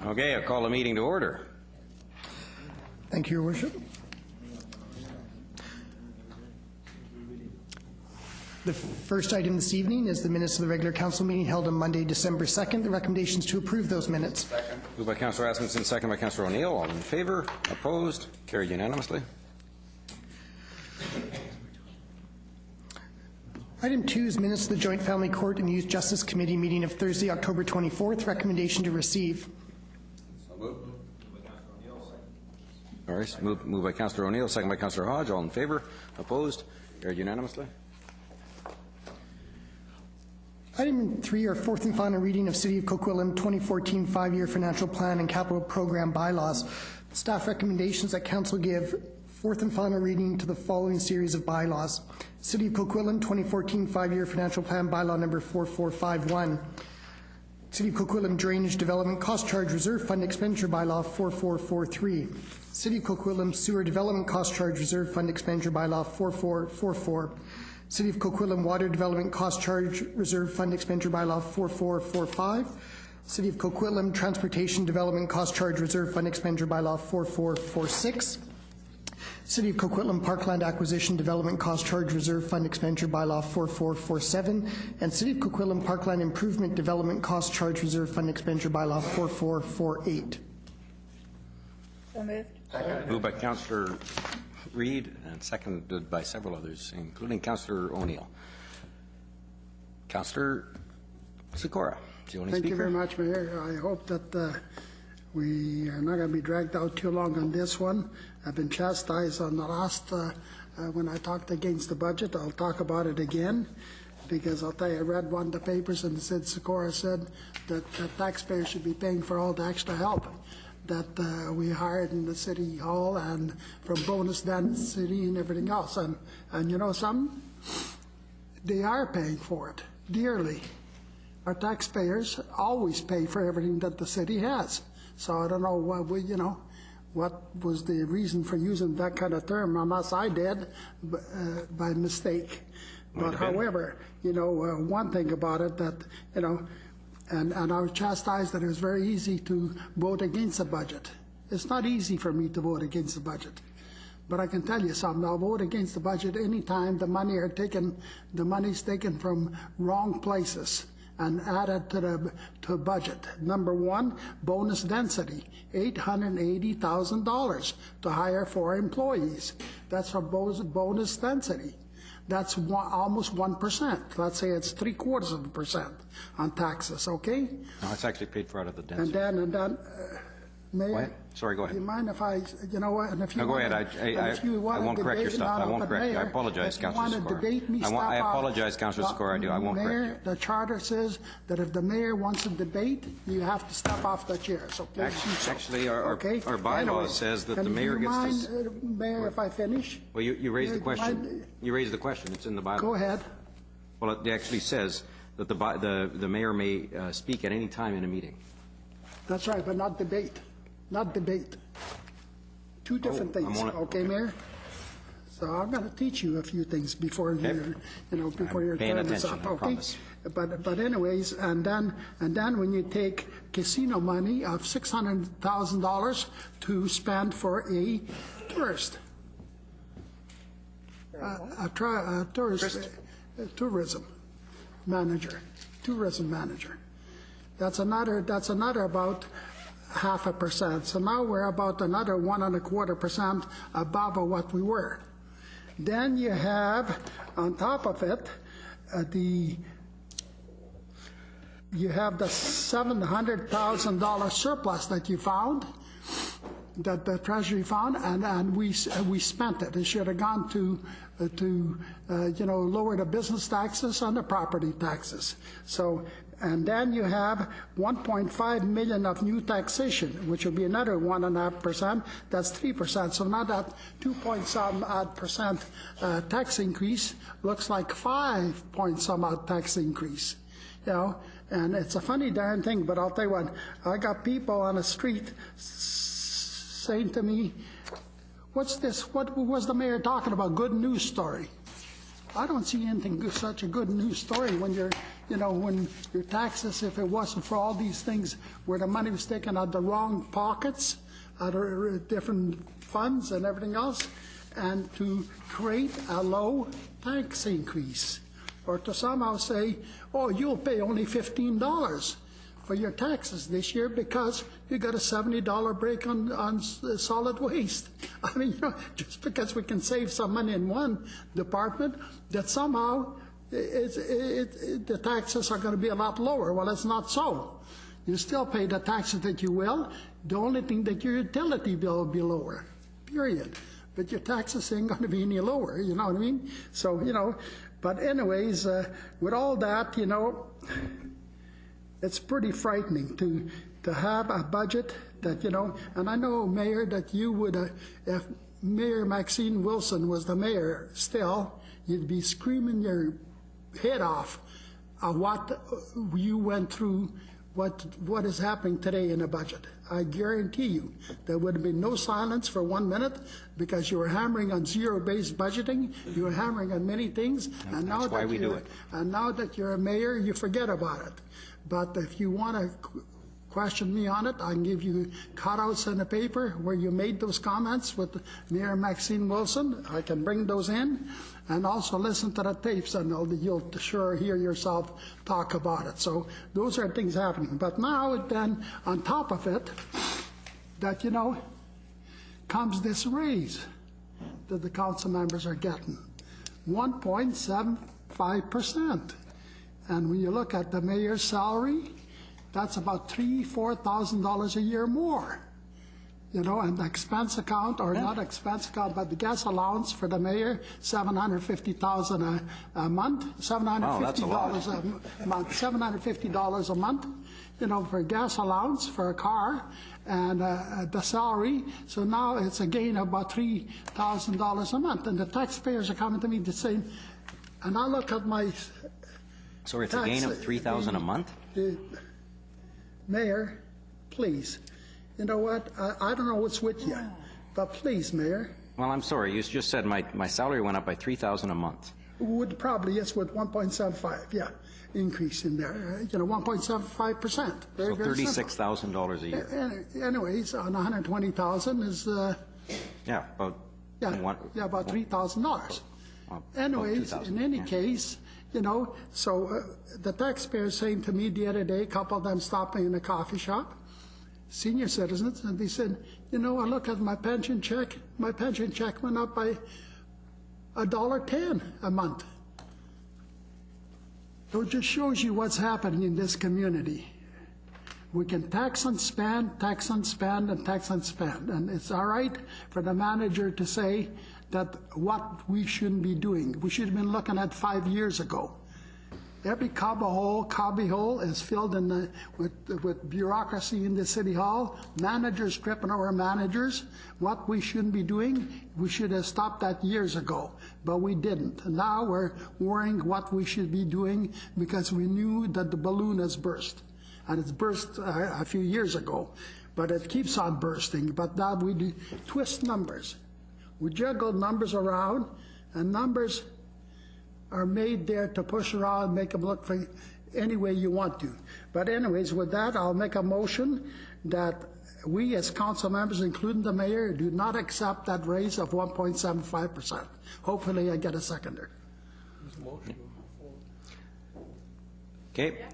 Okay, I'll call the meeting to order. Thank you, Your Worship. The first item this evening is the minutes of the regular council meeting held on Monday, December 2nd. The recommendation is to approve those minutes. Second. Moved by Councillor Asmussen, second by Councillor O'Neill. All in favour? Opposed? Carried unanimously. Item 2 is minutes of the Joint Family Court and Youth Justice Committee meeting of Thursday, October 24th. Recommendation to receive. So moved. All right, moved by Councillor O'Neill, second by Councillor Hodge. All in favour? Opposed? Carried unanimously. Item 3 are fourth and final reading of City of Coquitlam 2014 5-year financial plan and capital program bylaws. Staff recommendations that Council give fourth and final reading to the following series of bylaws. City of Coquitlam 2014 5-year financial plan bylaw number 4451. City of Coquitlam Drainage Development Cost Charge Reserve Fund Expenditure Bylaw 4443. City of Coquitlam Sewer Development Cost Charge Reserve Fund Expenditure Bylaw 4444. City of Coquitlam Water Development Cost Charge Reserve Fund Expenditure Bylaw 4445. City of Coquitlam Transportation Development Cost Charge Reserve Fund Expenditure Bylaw 4446. City of Coquitlam Parkland Acquisition Development Cost Charge Reserve Fund Expenditure Bylaw 4447. And City of Coquitlam Parkland Improvement Development Cost Charge Reserve Fund Expenditure Bylaw 4448. So moved. Moved by Councillor Reid and seconded by several others, including Councillor O'Neill. Councillor Sikora, do you want to speak? Thank you very much, Mayor. I hope that we are not going to be dragged out too long on this one. I've been chastised on the last, when I talked against the budget. I'll talk about it again, because I'll tell you, I read one of the papers and it said, Sikora said that the taxpayers should be paying for all the extra help that we hired in the city hall and from bonus density and everything else. And you know something? They are paying for it dearly. Our taxpayers always pay for everything that the city has. So I don't know what was the reason for using that kind of term, unless I did by mistake. But however, one thing about it that, and I was chastised that it was very easy to vote against the budget. It's not easy for me to vote against the budget. But I can tell you something, I'll vote against the budget anytime the money's taken from wrong places and added to the budget. Number one, bonus density, $880,000 to hire 4 employees. That's for bonus density. That's almost 1%. Let's say it's 0.75% on taxes, okay? No, it's actually paid for out of the density. And then, Mayor? Sorry, go ahead. Do you mind if I, and if you no, go ahead. I won't correct your stuff. I won't correct you. I apologize, Councillor Sikora. I apologize, Councillor Sikora. I won't correct you. The charter says that if the mayor wants a debate, you have to step off the chair. So please actually, our bylaw says that the mayor gets to. Mayor, if I finish? Well, you raised the question. You raised the question. It's in the bylaw. Go ahead. Well, it actually says that the mayor may speak at any time in a meeting. That's right, but not debate. Not debate. Two different things. Okay, Mayor? So I'm going to teach you a few things before before your term is up. Okay. But anyways, and then when you take casino money of $600,000 to spend for a tourist, tourism manager. That's another about 0.5%. So now we're about another 1.25% above what we were. Then you have, on top of it, you have the $700,000 surplus that you found, that the Treasury found, and we spent it. It should have gone to lower the business taxes and the property taxes. So. And then you have 1.5 million of new taxation, which will be another 1.5%. That's 3%. So now that 2-point-some-odd% tax increase looks like 5-point-some-odd tax increase. And it's a funny darn thing, but I'll tell you what, I got people on the street saying to me, what's this? What was the mayor talking about? Good news story. I don't see anything such a good news story when you're you know, when your taxes, if it wasn't for all these things where the money was taken out of the wrong pockets, out of different funds and everything else, and to create a low tax increase, or to somehow say, oh, you'll pay only $15 for your taxes this year because you got a $70 break on solid waste. I mean, you know, just because we can save some money in one department, that somehow the taxes are going to be a lot lower. Well, it's not so. You still pay the taxes that you will. The only thing that your utility bill will be lower, period. But your taxes ain't going to be any lower, you know what I mean? So, you know, but anyways, with all that, you know, it's pretty frightening to have a budget that, you know, and I know, Mayor, that you would, if Mayor Maxine Wilson was the mayor still, you'd be screaming your head off what you went through, what is happening today in the budget. I guarantee you there would have been no silence for 1 minute because you were hammering on zero-based budgeting, you were hammering on many things, and now that's why we do it. And now that you're a mayor, you forget about it. But if you want to question me on it, I can give you cutouts in the paper where you made those comments with Mayor Maxine Wilson. I can bring those in, and also listen to the tapes, and you'll sure hear yourself talk about it. So those are things happening. But now then, on top of it, that, you know, comes this raise that the council members are getting, 1.75%. And when you look at the mayor's salary, that's about $3,000–4,000 a year more. You know, and the expense account, or not expense account, but the gas allowance for the mayor, $750,000 a month, $750 a month, $750 a month, you know, for gas allowance for a car, and the salary. So now it's a gain of about $3,000 a month, and the taxpayers are coming to me to say, and I look at my. So it's a gain of $3,000 a month? Mayor, please. You know what? I don't know what's with you, but please, Mayor. Well, I'm sorry. You just said my salary went up by $3,000 a month. Would probably, yes, with 1.75, yeah, increase in there. You know, 1.75%. So $36,000 a year. Anyways, on 120,000 is yeah, about about $3,000. Anyways, in any case. You know, so the taxpayers saying to me the other day, a couple of them stopping in a coffee shop, senior citizens, and they said, you know, I look at my pension check went up by $1.10 a month. So it just shows you what's happening in this community. We can tax and spend, tax and spend, and tax and spend. And it's all right for the manager to say that what we shouldn't be doing. We should have been looking at 5 years ago. Every cubby hole is filled in with bureaucracy in the city hall. Managers tripping over managers. What we shouldn't be doing, we should have stopped that years ago, but we didn't. And now we're worrying what we should be doing because we knew that the balloon has burst. And it's burst a few years ago, but it keeps on bursting. But now we do twist numbers. We juggle numbers around, and numbers are made there to push around, make them look for any way you want to. But anyways, with that, I'll make a motion that we as council members, including the mayor, do not accept that raise of 1.75%. Hopefully I get a seconder. Okay.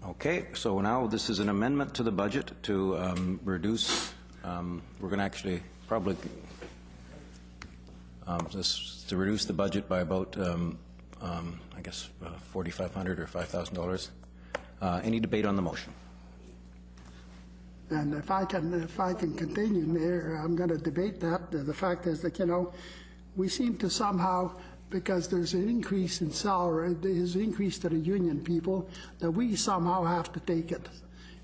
Okay, so now this is an amendment to the budget to reduce. We're going to actually probably just to reduce the budget by about, I guess, $4,500 or $5,000. Any debate on the motion? And if I can continue, Mayor, I'm going to debate that. The fact is that, you know, we seem to somehow, because there's an increase in salary, there's an increase to the union people, that we somehow have to take it.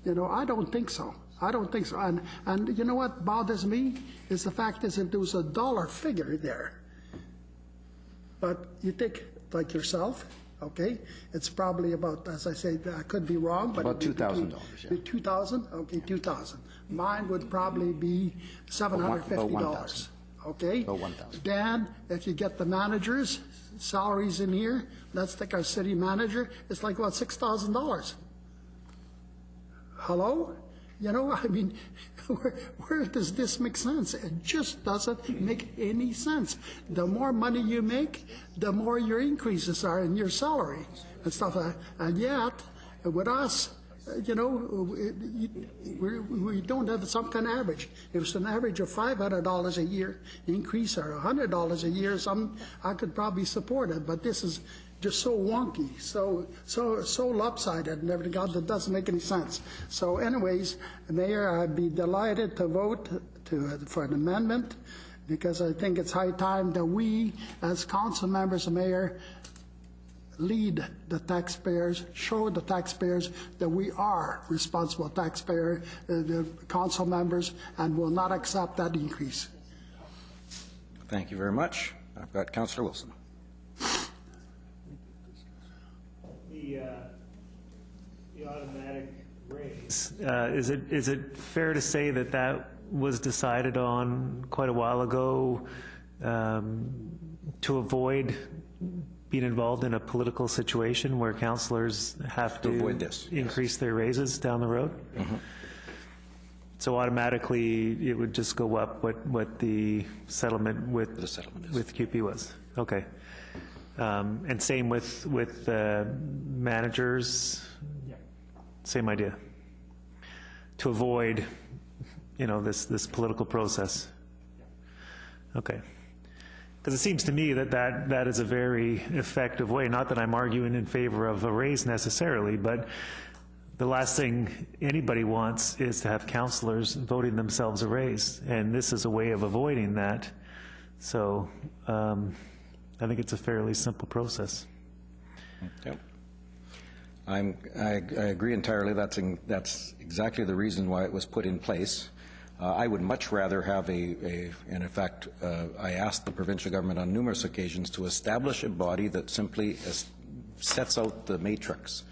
You know, I don't think so. I don't think so. And you know what bothers me is the fact is that there was a dollar figure there. But you take, like yourself, okay, it's probably about, as I say, I could be wrong, but about $2,000, yeah. 2,000? Okay, 2,000. Mine would probably be $750. okay? Oh, 1,000. Dan, if you get the managers' salaries in here, let's take our city manager, it's like, what, $6,000? Hello? You know, I mean, where does this make sense? It just doesn't make any sense. The more money you make, the more your increases are in your salary and stuff. And yet, with us, you know, we don't have some kind of average. If it's an average of $500 a year increase or $100 a year, I could probably support it. But this is just so wonky, so lopsided and everything else that doesn't make any sense. So anyways, Mayor, I'd be delighted to vote for an amendment, because I think it's high time that we, as council members, Mayor, lead the taxpayers, show the taxpayers that we are responsible taxpayer, the council members, and will not accept that increase. Thank you very much. I've got Councillor Wilson. The automatic raise, is it fair to say that that was decided on quite a while ago to avoid being involved in a political situation where councillors have to avoid this, increase their raises down the road? Mm-hmm. So automatically it would just go up what the settlement with QP was. Okay. And same with managers. Yeah. Same idea. To avoid, you know, this political process. Yeah. Okay. Because it seems to me that is a very effective way. Not that I'm arguing in favor of a raise necessarily, but the last thing anybody wants is to have councillors voting themselves a raise, and this is a way of avoiding that. So I think it's a fairly simple process. Yep. I agree entirely. That's exactly the reason why it was put in place. I would much rather have and in fact, I asked the provincial government on numerous occasions to establish a body that simply sets out the matrix,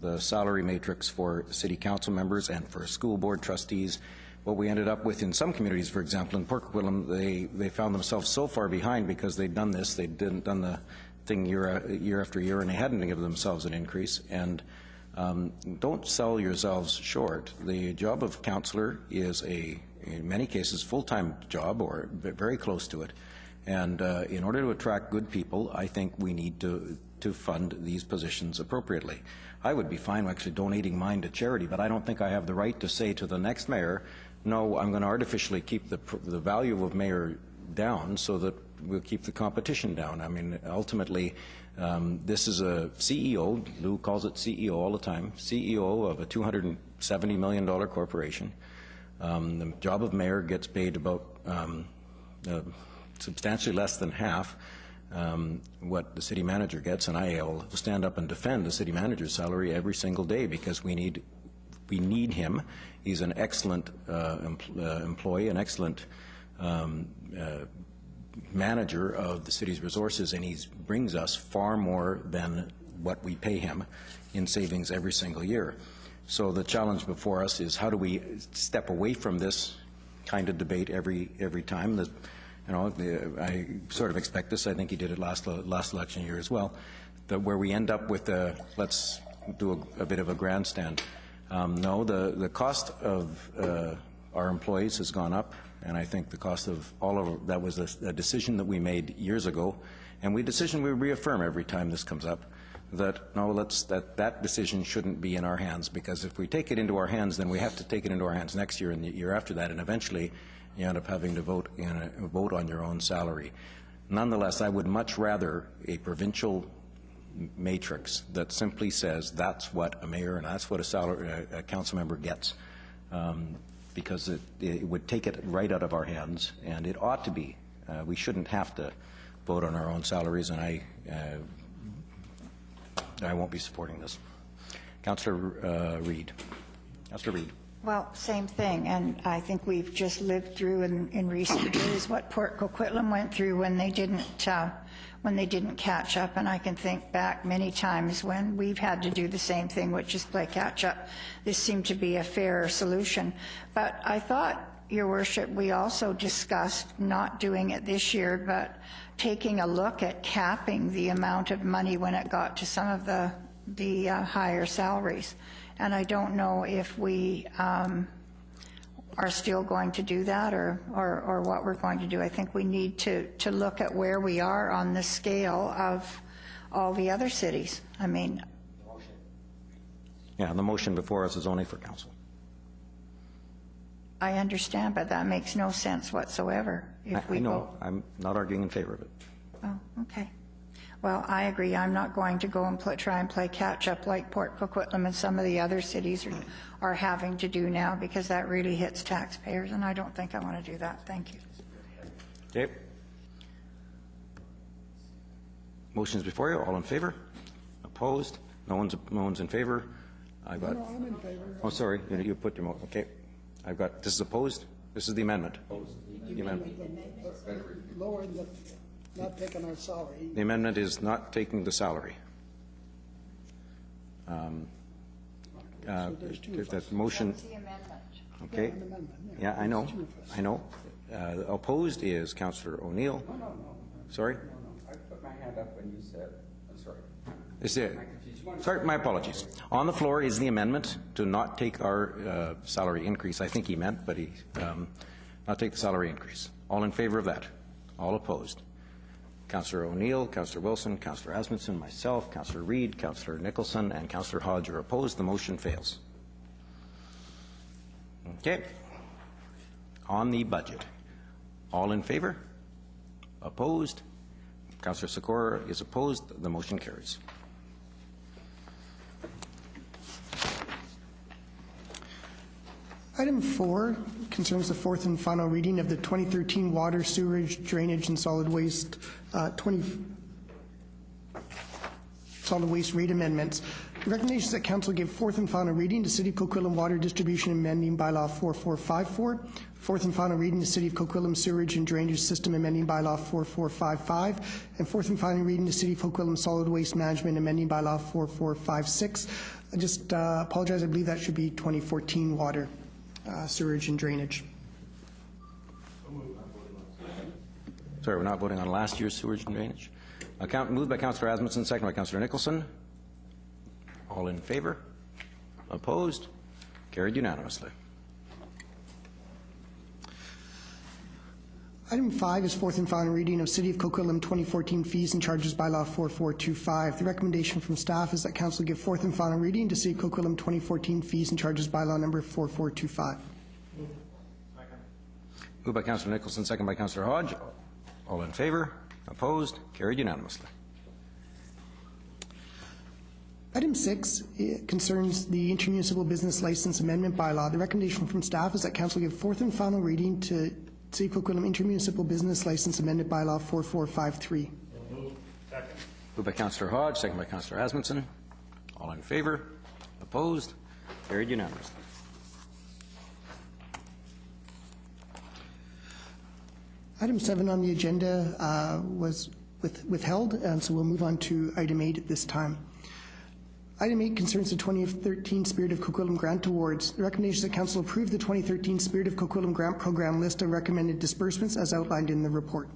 the salary matrix for city council members and for school board trustees. What we ended up with in some communities, for example, in Coquitlam, they found themselves so far behind because they'd done this, they'd done the thing year after year, and they hadn't given themselves an increase. And don't sell yourselves short. The job of councillor is in many cases, full-time job or very close to it. And in order to attract good people, I think we need to fund these positions appropriately. I would be fine actually donating mine to charity, but I don't think I have the right to say to the next mayor, no, I'm going to artificially keep the value of mayor down so that we'll keep the competition down. I mean, ultimately, this is a CEO, Lou calls it CEO all the time, CEO of a $270 million corporation. The job of mayor gets paid about substantially less than half what the city manager gets, and I'll stand up and defend the city manager's salary every single day because we need him. He's an excellent employee, an excellent manager of the city's resources, and he brings us far more than what we pay him in savings every single year. So the challenge before us is how do we step away from this kind of debate every time. That, you know, I sort of expect this. I think he did it last election year as well. That where we end up with let's do a bit of a grandstand. No, the cost of our employees has gone up, and I think the cost of all of that was a decision that we made years ago, and we reaffirm every time this comes up. That no, that decision shouldn't be in our hands, because if we take it into our hands, then we have to take it into our hands next year and the year after that, and eventually you end up having to vote on your own salary. Nonetheless, I would much rather a provincial matrix that simply says that's what a mayor and that's what a council member gets, because it would take it right out of our hands, and it ought to be. We shouldn't have to vote on our own salaries, and I won't be supporting this. Councillor Reid. Councillor Reid. Well, same thing, and I think we've just lived through in recent days what Port Coquitlam went through when they didn't catch up, and I can think back many times when we've had to do the same thing, which is play catch up. This seemed to be a fair solution, but I thought Your Worship, we also discussed not doing it this year, but taking a look at capping the amount of money when it got to some of the higher salaries. And I don't know if we are still going to do that or what we're going to do. I think we need to look at where we are on the scale of all the other cities. I mean... Yeah, the motion before us is only for council. I understand, but that makes no sense whatsoever. If we I know. vote. I'm not arguing in favor of it. Oh, okay. Well, I agree. I'm not going to go and try and play catch-up like Port Coquitlam and some of the other cities are having to do now, because that really hits taxpayers, and I don't think I want to do that. Thank you. Okay. Motion's before you. All in favor? Opposed? No one's in favor. I've got. No, I'm in favor. Oh, sorry. You put your motion. Okay. I've got. This is opposed. This is the amendment. The amendment. Lower the, not taking our salary. The amendment is not taking the salary. That motion. Okay. Yeah, I know. I know. Opposed is Councillor O'Neill. No. Sorry. I put my hand up when you said. I'm sorry. Is it? Sorry, my apologies. On the floor is the amendment to not take our salary increase. I think he meant, but he not take the salary increase. All in favor of that? All opposed? Councillor O'Neill, Councillor Wilson, Councillor Asmundson, myself, Councillor Reid, Councillor Nicholson, and Councillor Hodge are opposed. The motion fails. Okay. On the budget. All in favor? Opposed? Councillor Sikora is opposed. The motion carries. Item 4 concerns the fourth and final reading of the 2013 Water, Sewerage, Drainage, and Solid Waste solid waste rate amendments. The recommendation is that Council give fourth and final reading to City of Coquitlam Water Distribution Amending Bylaw 4454, fourth and final reading to City of Coquitlam Sewerage and Drainage System Amending Bylaw 4455, and fourth and final reading to City of Coquitlam Solid Waste Management Amending Bylaw 4456. I just apologize, I believe that should be 2014 Water, Sewerage, and Drainage. Sorry, we're not voting on last year's sewage and drainage. Moved by Councillor Asmundson, second by Councillor Nicholson. All in favor? Opposed? Carried unanimously. Item 5 is fourth and final reading of City of Coquitlam 2014 Fees and Charges Bylaw 4425. The recommendation from staff is that Council give fourth and final reading to City of Coquitlam 2014 Fees and Charges Bylaw number 4425. Moved by Councillor Nicholson, second by Councillor Hodge. All in favor? Opposed? Carried unanimously. Item 6 concerns the Intermunicipal Business License Amendment Bylaw. The recommendation from staff is that Council give fourth and final reading to City of Coquitlam Intermunicipal Business License Amendment Bylaw 4453. Moved by Councillor Hodge, second by Councillor Asmundson. All in favor? Opposed? Carried unanimously. Item 7 on the agenda was withheld, and so we'll move on to item 8 at this time. Item 8 concerns the 2013 Spirit of Coquitlam Grant Awards. The recommendation is that Council approve the 2013 Spirit of Coquitlam Grant Program list of recommended disbursements as outlined in the report.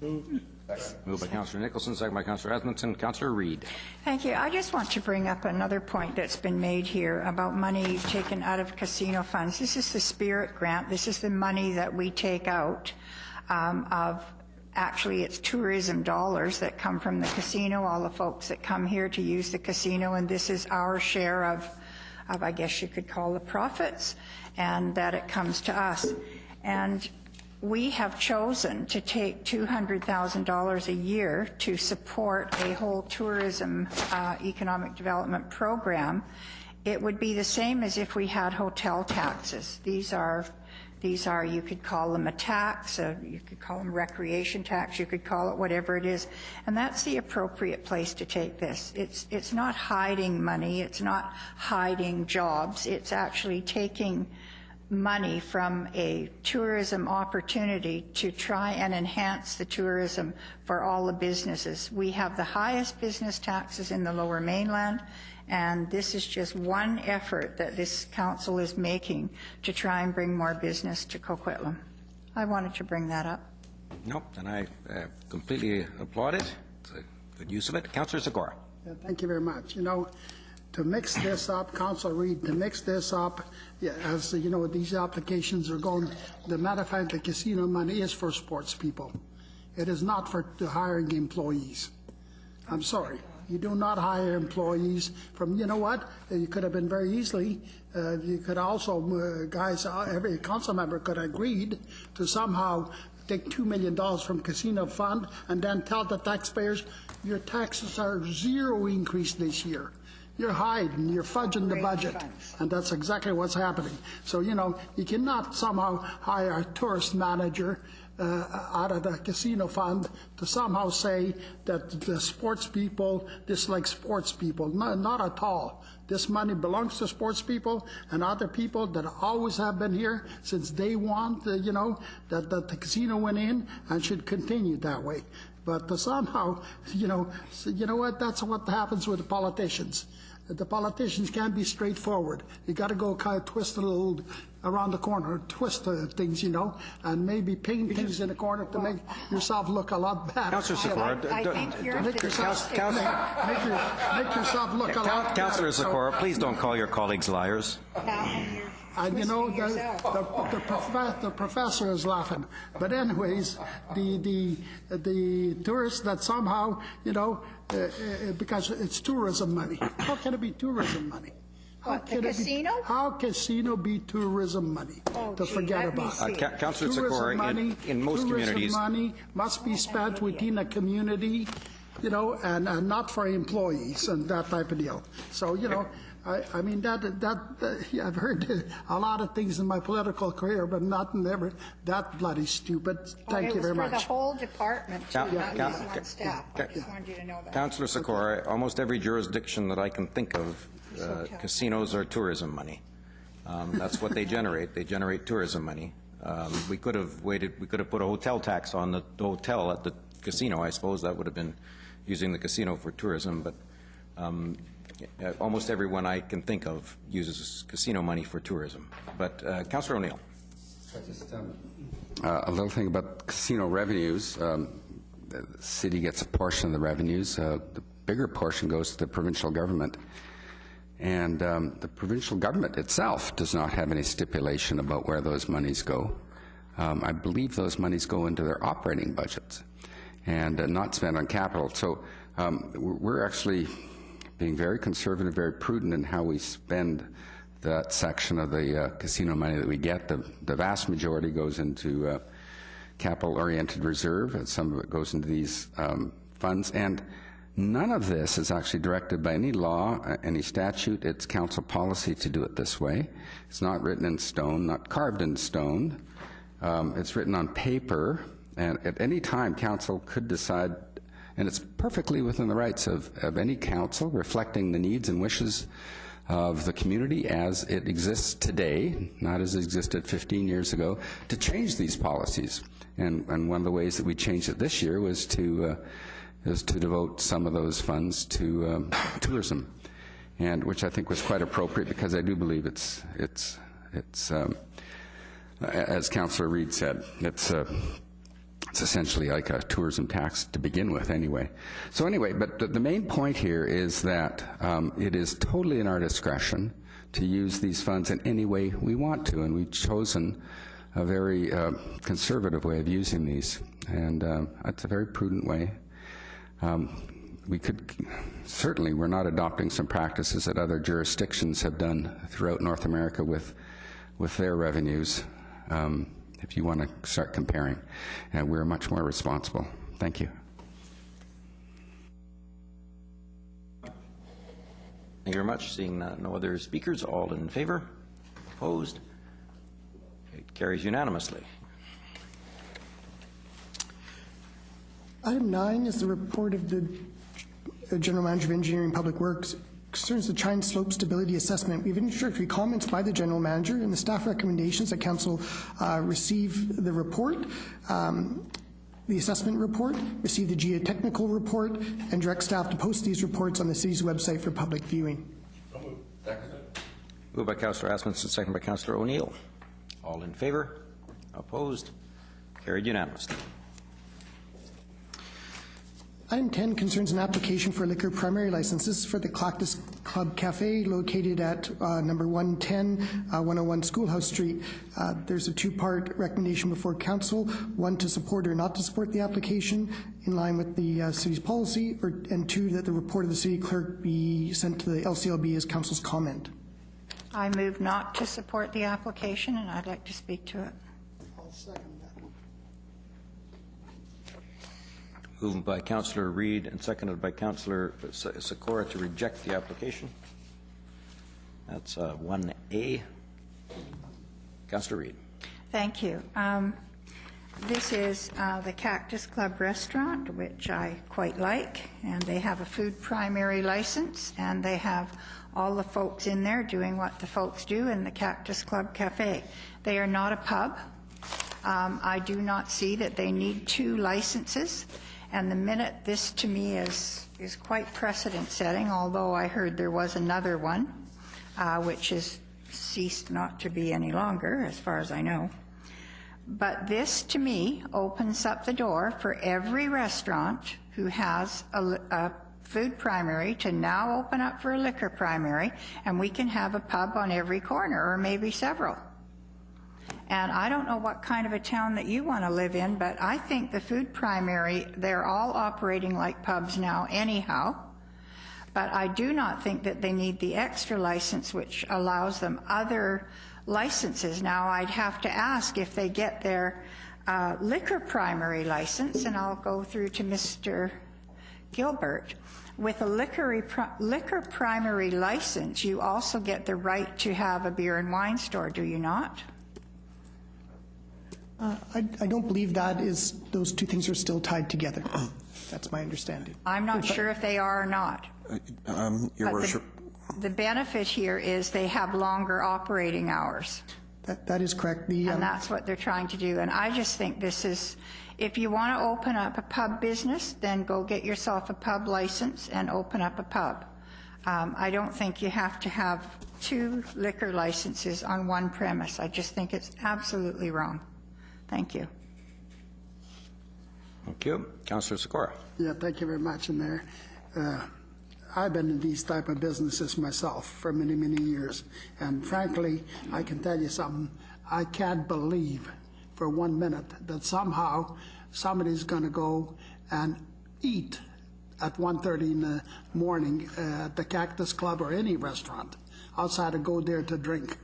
Moved by Councillor Nicholson, second by Councillor Asmundson. Councillor Reid. Thank you. I just want to bring up another point that's been made here about money taken out of casino funds. This is the Spirit Grant. This is the money that we take out of, actually it's tourism dollars that come from the casino, all the folks that come here to use the casino, and this is our share of I guess you could call the profits, and that it comes to us. And we have chosen to take $200,000 a year to support a whole tourism economic development program. It would be the same as if we had hotel taxes. These are, you could call them a tax, you could call them recreation tax, you could call it whatever it is. And that's the appropriate place to take this. It's not hiding money, it's not hiding jobs, it's actually taking money from a tourism opportunity to try and enhance the tourism for all the businesses. We have the highest business taxes in the Lower Mainland, And this is just one effort that this council is making to try and bring more business to Coquitlam. I wanted to bring that up. Nope, and I completely applaud it. It's a good use of it. Councillor Sikora. Yeah, thank you very much. You know, to mix this up, Council Reid, to mix this up, yeah, as you know, these applications are going, the matter of fact, the casino money is for sports people. It is not for hiring employees. I'm sorry. You do not hire employees from, you know what, you could have been very easily, you could also, guys, every council member could have agreed to somehow take $2 million from casino fund and then tell the taxpayers your taxes are 0 increase this year. You're hiding, you're fudging the budget, and that's exactly what's happening. So, you know, you cannot somehow hire a tourist manager out of the casino fund to somehow say that the sports people dislike sports people. No, not at all. This money belongs to sports people and other people that always have been here since day one, you know, that the casino went in and should continue that way. But to somehow, you know what, that's what happens with the politicians. The politicians can't be straightforward. You got to go kind of twist a little around the corner, twist things, you know, and maybe paint things in the corner to make yourself look a lot better. Councillor Sikora, Make yourself look a lot better. Councillor Sikora, please don't call your colleagues liars. And you know, the professor is laughing. But anyways, the tourists that somehow, you know, because it's tourism money. How can it be tourism money? How casino be tourism money? To forget about it. Councillor Sikora, in most communities, money must be spent within a community, you know, and not for employees and that type of deal. So, you know, I mean, I've heard a lot of things in my political career, but nothing ever that bloody stupid. Thank you very much. It was for the whole department, too, not just one staff. I just wanted you to know that. Councillor Sikora, almost every jurisdiction that I can think of, casinos are tourism money. That's what they generate. They generate tourism money. We could have waited. We could have put a hotel tax on the hotel at the casino. I suppose that would have been using the casino for tourism, but almost everyone I can think of uses casino money for tourism. But Councillor O'Neill. Just a little thing about casino revenues. The city gets a portion of the revenues. The bigger portion goes to the provincial government. And the provincial government itself does not have any stipulation about where those monies go. I believe those monies go into their operating budgets and not spent on capital. So we're actually being very conservative, very prudent in how we spend that section of the casino money that we get. The vast majority goes into capital-oriented reserve, and some of it goes into these funds. And none of this is actually directed by any law, any statute. It's council policy to do it this way. It's not written in stone, not carved in stone. It's written on paper, and at any time council could decide, and it's perfectly within the rights of any council, reflecting the needs and wishes of the community as it exists today, not as it existed 15 years ago, to change these policies. And one of the ways that we changed it this year was to devote some of those funds to tourism, and which I think was quite appropriate, because I do believe it's as Councillor Reid said, it's essentially like a tourism tax to begin with anyway. So anyway, but the main point here is that it is totally in our discretion to use these funds in any way we want to, and we've chosen a very conservative way of using these, and it's a very prudent way. We could, certainly we're not adopting some practices that other jurisdictions have done throughout North America with their revenues, if you want to start comparing. And we're much more responsible. Thank you. Thank you very much. Seeing no other speakers, all in favor? Opposed? It carries unanimously. Item 9 is the report of the General Manager of Engineering and Public Works. Concerns the Chine Slope Stability Assessment. We have introductory comments by the General Manager and the staff recommendations that Council receive the report, the assessment report, receive the geotechnical report, and direct staff to post these reports on the City's website for public viewing. Moved by Councillor Asmussen, seconded by Councillor O'Neill. All in favor? Opposed? Carried unanimously. Item 10 concerns an application for liquor primary licenses for the Cactus Club Café located at number 110, 101 Schoolhouse Street. There's a two-part recommendation before council, one to support or not to support the application in line with the city's policy, and two, that the report of the city clerk be sent to the LCLB as council's comment. I move not to support the application, and I'd like to speak to it. I'll second that. Moved by Councillor Reid and seconded by Councillor Sikora to reject the application. That's 1A. Councillor Reid. Thank you. This is the Cactus Club restaurant, which I quite like, and they have a food primary license, and they have all the folks in there doing what the folks do in the Cactus Club Café. They are not a pub. I do not see that they need two licenses, and the minute this to me is quite precedent-setting, although I heard there was another one, which has ceased not to be any longer, as far as I know. But this, to me, opens up the door for every restaurant who has a food primary to now open up for a liquor primary, and we can have a pub on every corner, or maybe several. And I don't know what kind of a town that you want to live in, but I think the food primary, they're all operating like pubs now anyhow. But I do not think that they need the extra license, which allows them other licenses. Now, I'd have to ask if they get their liquor primary license, and I'll go through to Mr. Gilbert. With a liquor primary license, you also get the right to have a beer and wine store, do you not? I don't believe those two things are still tied together. That's my understanding. I'm not sure if they are or not. Your Worship. The benefit here is they have longer operating hours. That is correct. And that's what they're trying to do. And I just think this is, if you want to open up a pub business, then go get yourself a pub license and open up a pub. I don't think you have to have two liquor licenses on one premise. I just think it's absolutely wrong. Thank you. Thank you. Councillor Sikora. Yeah, thank you very much, Mayor. I've been in these type of businesses myself for many, many years. And frankly, I can tell you something. I can't believe for 1 minute that somehow somebody's going to go and eat at 1:30 in the morning at the Cactus Club or any restaurant outside and go there to drink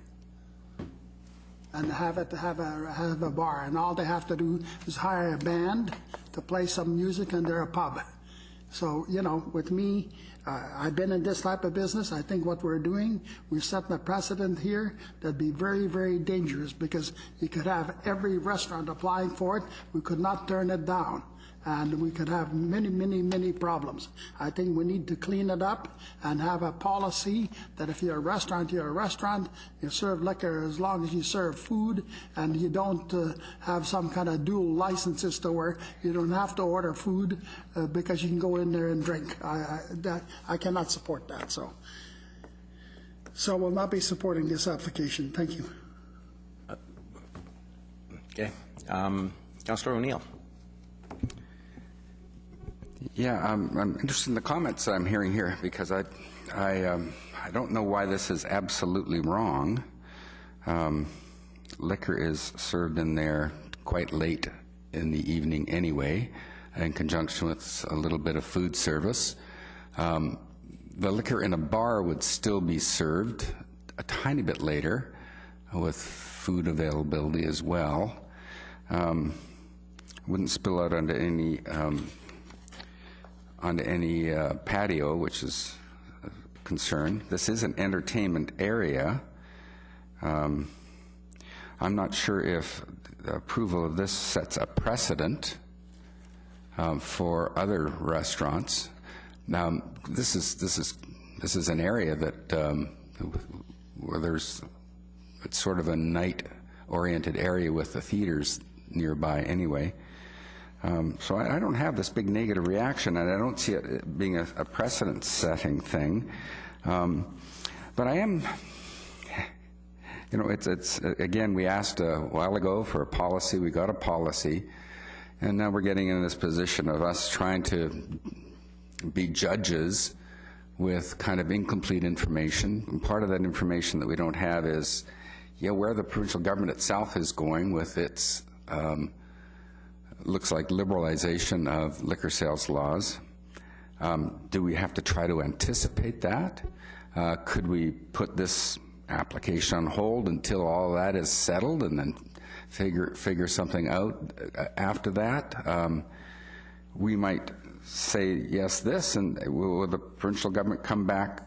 and have a bar. And all they have to do is hire a band to play some music, and they're a pub. So, you know, with me, I've been in this type of business. I think what we're doing, we're setting a precedent here that'd be very, very dangerous, because you could have every restaurant applying for it. We could not turn it down, and we could have many, many, many problems. I think we need to clean it up and have a policy that if you're a restaurant, you're a restaurant. You serve liquor as long as you serve food, and you don't have some kind of dual licenses to where you don't have to order food because you can go in there and drink. I cannot support that. So we'll not be supporting this application. Thank you. Okay. Councillor O'Neill. Yeah, I'm interested in the comments I'm hearing here, because I don't know why this is absolutely wrong. Liquor is served in there quite late in the evening anyway, in conjunction with a little bit of food service. The liquor in a bar would still be served a tiny bit later with food availability as well. Wouldn't spill out onto any patio, which is a concern. This is an entertainment area. I'm not sure if the approval of this sets a precedent for other restaurants. Now, this is an area that where it's sort of a night-oriented area with the theaters nearby anyway. So I don't have this big negative reaction, and I don't see it being a precedent-setting thing. But I am, you know, it's again, we asked a while ago for a policy, we got a policy, and now we're getting in this position of us trying to be judges with kind of incomplete information. And part of that information that we don't have is, yeah, where the provincial government itself is going with its, looks like liberalization of liquor sales laws. Do we have to try to anticipate that? Could we put this application on hold until all that is settled and then figure something out after that? We might say yes this, and will the provincial government come back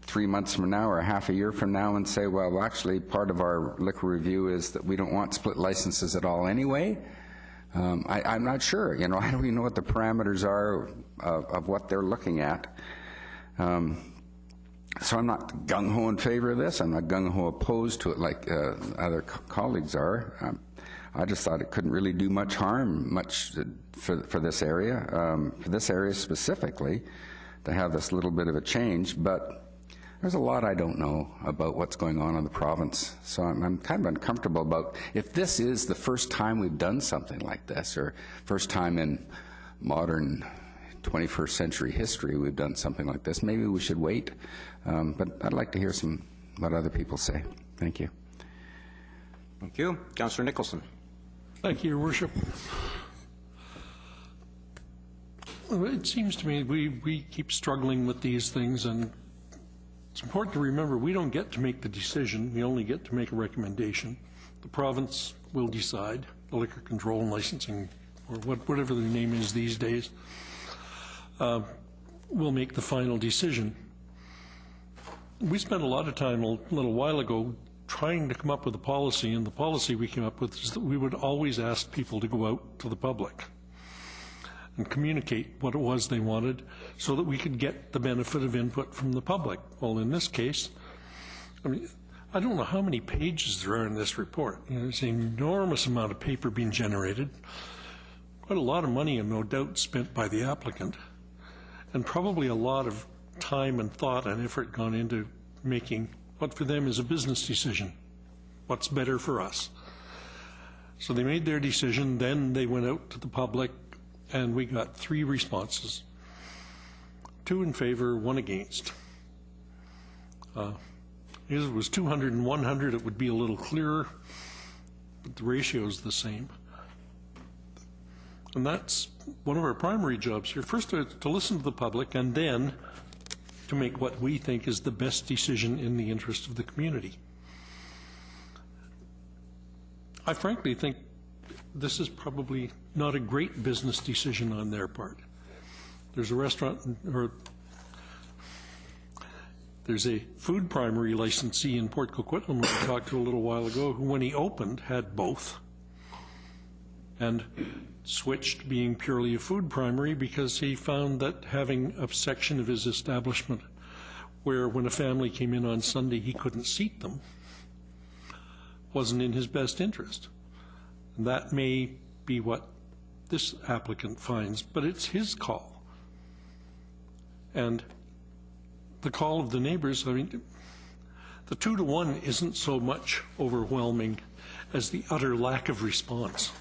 3 months from now or half a year from now and say, well, actually part of our liquor review is that we don't want split licenses at all anyway? I'm not sure. You know, I don't even know what the parameters are of what they're looking at. So I'm not gung-ho in favor of this. I'm not gung-ho opposed to it like other colleagues are. I just thought it couldn't really do much harm, for this area specifically, to have this little bit of a change. But there's a lot I don't know about what's going on in the province. So I'm kind of uncomfortable about if this is the first time we've done something like this, or first time in modern 21st century history we've done something like this. Maybe we should wait. But I'd like to hear what other people say. Thank you. Thank you. Councillor Nicholson. Thank you, Your Worship. It seems to me we keep struggling with these things, and it's important to remember we don't get to make the decision. We only get to make a recommendation. The province will decide, the Liquor Control and Licensing, or whatever the name is these days, will make the final decision. We spent a lot of time a little while ago trying to come up with a policy, and the policy we came up with is that we would always ask people to go out to the public and communicate what it was they wanted so that we could get the benefit of input from the public. Well, in this case, I mean, I don't know how many pages there are in this report. You know, there's an enormous amount of paper being generated, quite a lot of money, and no doubt spent by the applicant, and probably a lot of time and thought and effort gone into making what for them is a business decision. What's better for us? So they made their decision, then they went out to the public, and we got 3 responses. 2 in favor, 1 against. If it was 200 and 100, it would be a little clearer, but the ratio is the same. And that's one of our primary jobs here. First, to listen to the public, and then to make what we think is the best decision in the interest of the community. I frankly think this is probably not a great business decision on their part. There's a restaurant, or there's a food primary licensee in Port Coquitlam we talked to a little while ago, who when he opened had both, and switched being purely a food primary because he found that having a section of his establishment where when a family came in on Sunday he couldn't seat them wasn't in his best interest. And that may be what this applicant finds, but it's his call. And the call of the neighbors, I mean, the 2 to 1 isn't so much overwhelming as the utter lack of response.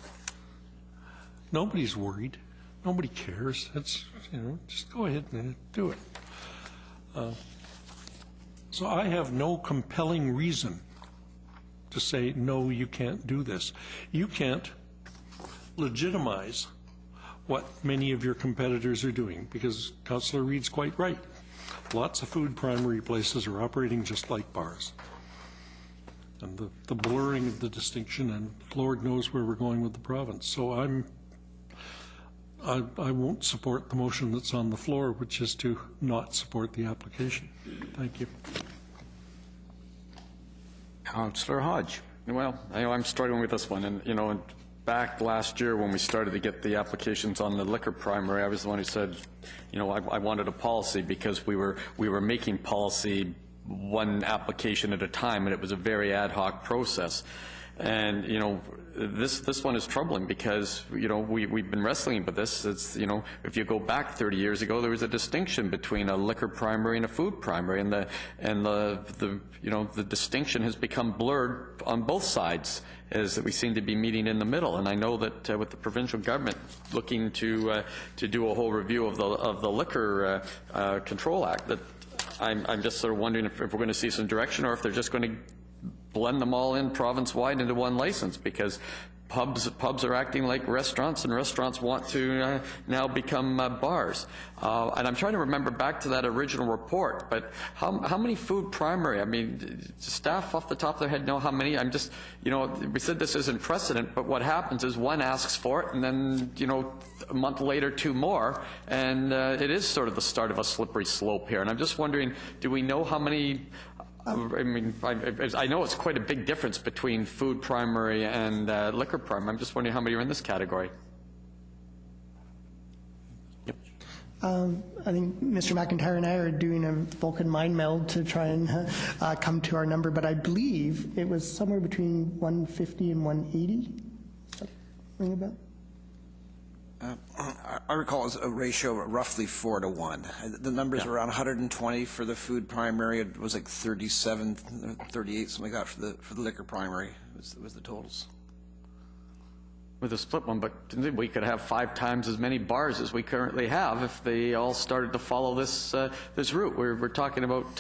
Nobody's worried. Nobody cares. That's, you know, just go ahead and do it. So I have no compelling reason to say, no, you can't do this. You can't legitimize what many of your competitors are doing, because Councillor Reid's quite right. Lots of food primary places are operating just like bars. And the blurring of the distinction, and Lord knows where we're going with the province. So I won't support the motion that's on the floor, which is to not support the application. Thank you. Councillor Hodge. Well, I'm struggling with this one, and you know, back last year when we started to get the applications on the liquor primary, I was the one who said, you know, I wanted a policy because we were making policy one application at a time, and it was a very ad hoc process. And you know, this one is troubling because, you know, we've been wrestling with this. It's, you know, if you go back 30 years ago, there was a distinction between a liquor primary and a food primary, and the you know, the distinction has become blurred on both sides, is that we seem to be meeting in the middle. And I know that with the provincial government looking to do a whole review of the Liquor Control Act, that I'm just sort of wondering if we're going to see some direction, or if they're just going to blend them all in province-wide into one license, because pubs are acting like restaurants, and restaurants want to now become bars. And I'm trying to remember back to that original report, but how many food primary? I mean, staff off the top of their head know how many? I'm just, you know, we said this isn't precedent, but what happens is one asks for it, and then, you know, a month later, 2 more, and it is sort of the start of a slippery slope here. And I'm just wondering, do we know how many? I mean, I know it's quite a big difference between food primary and liquor primary. I'm just wondering how many are in this category. Yep. I think Mr. McIntyre and I are doing a Vulcan mind meld to try and come to our number, but I believe it was somewhere between 150 and 180. Does that ring a bell? I recall it was a ratio of roughly 4 to 1. The numbers were around 120 for the food primary. It was like 37, 38, something like that for the liquor primary was the totals. With a split one, but we could have 5 times as many bars as we currently have if they all started to follow this this route. We're talking about,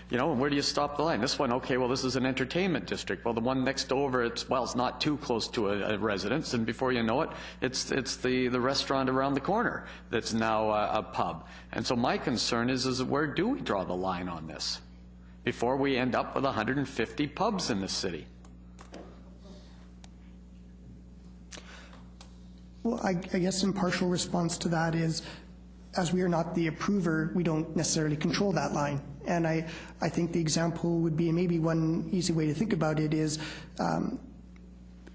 you know, where do you stop the line? This one, okay, well, this is an entertainment district. Well, the one next over, it's not too close to a residence, and before you know it, it's the restaurant around the corner that's now a pub. And so my concern is where do we draw the line on this before we end up with 150 pubs in this city? Well, I guess in partial response to that is, as we are not the approver, we don't necessarily control that line. And I think the example would be, maybe one easy way to think about it is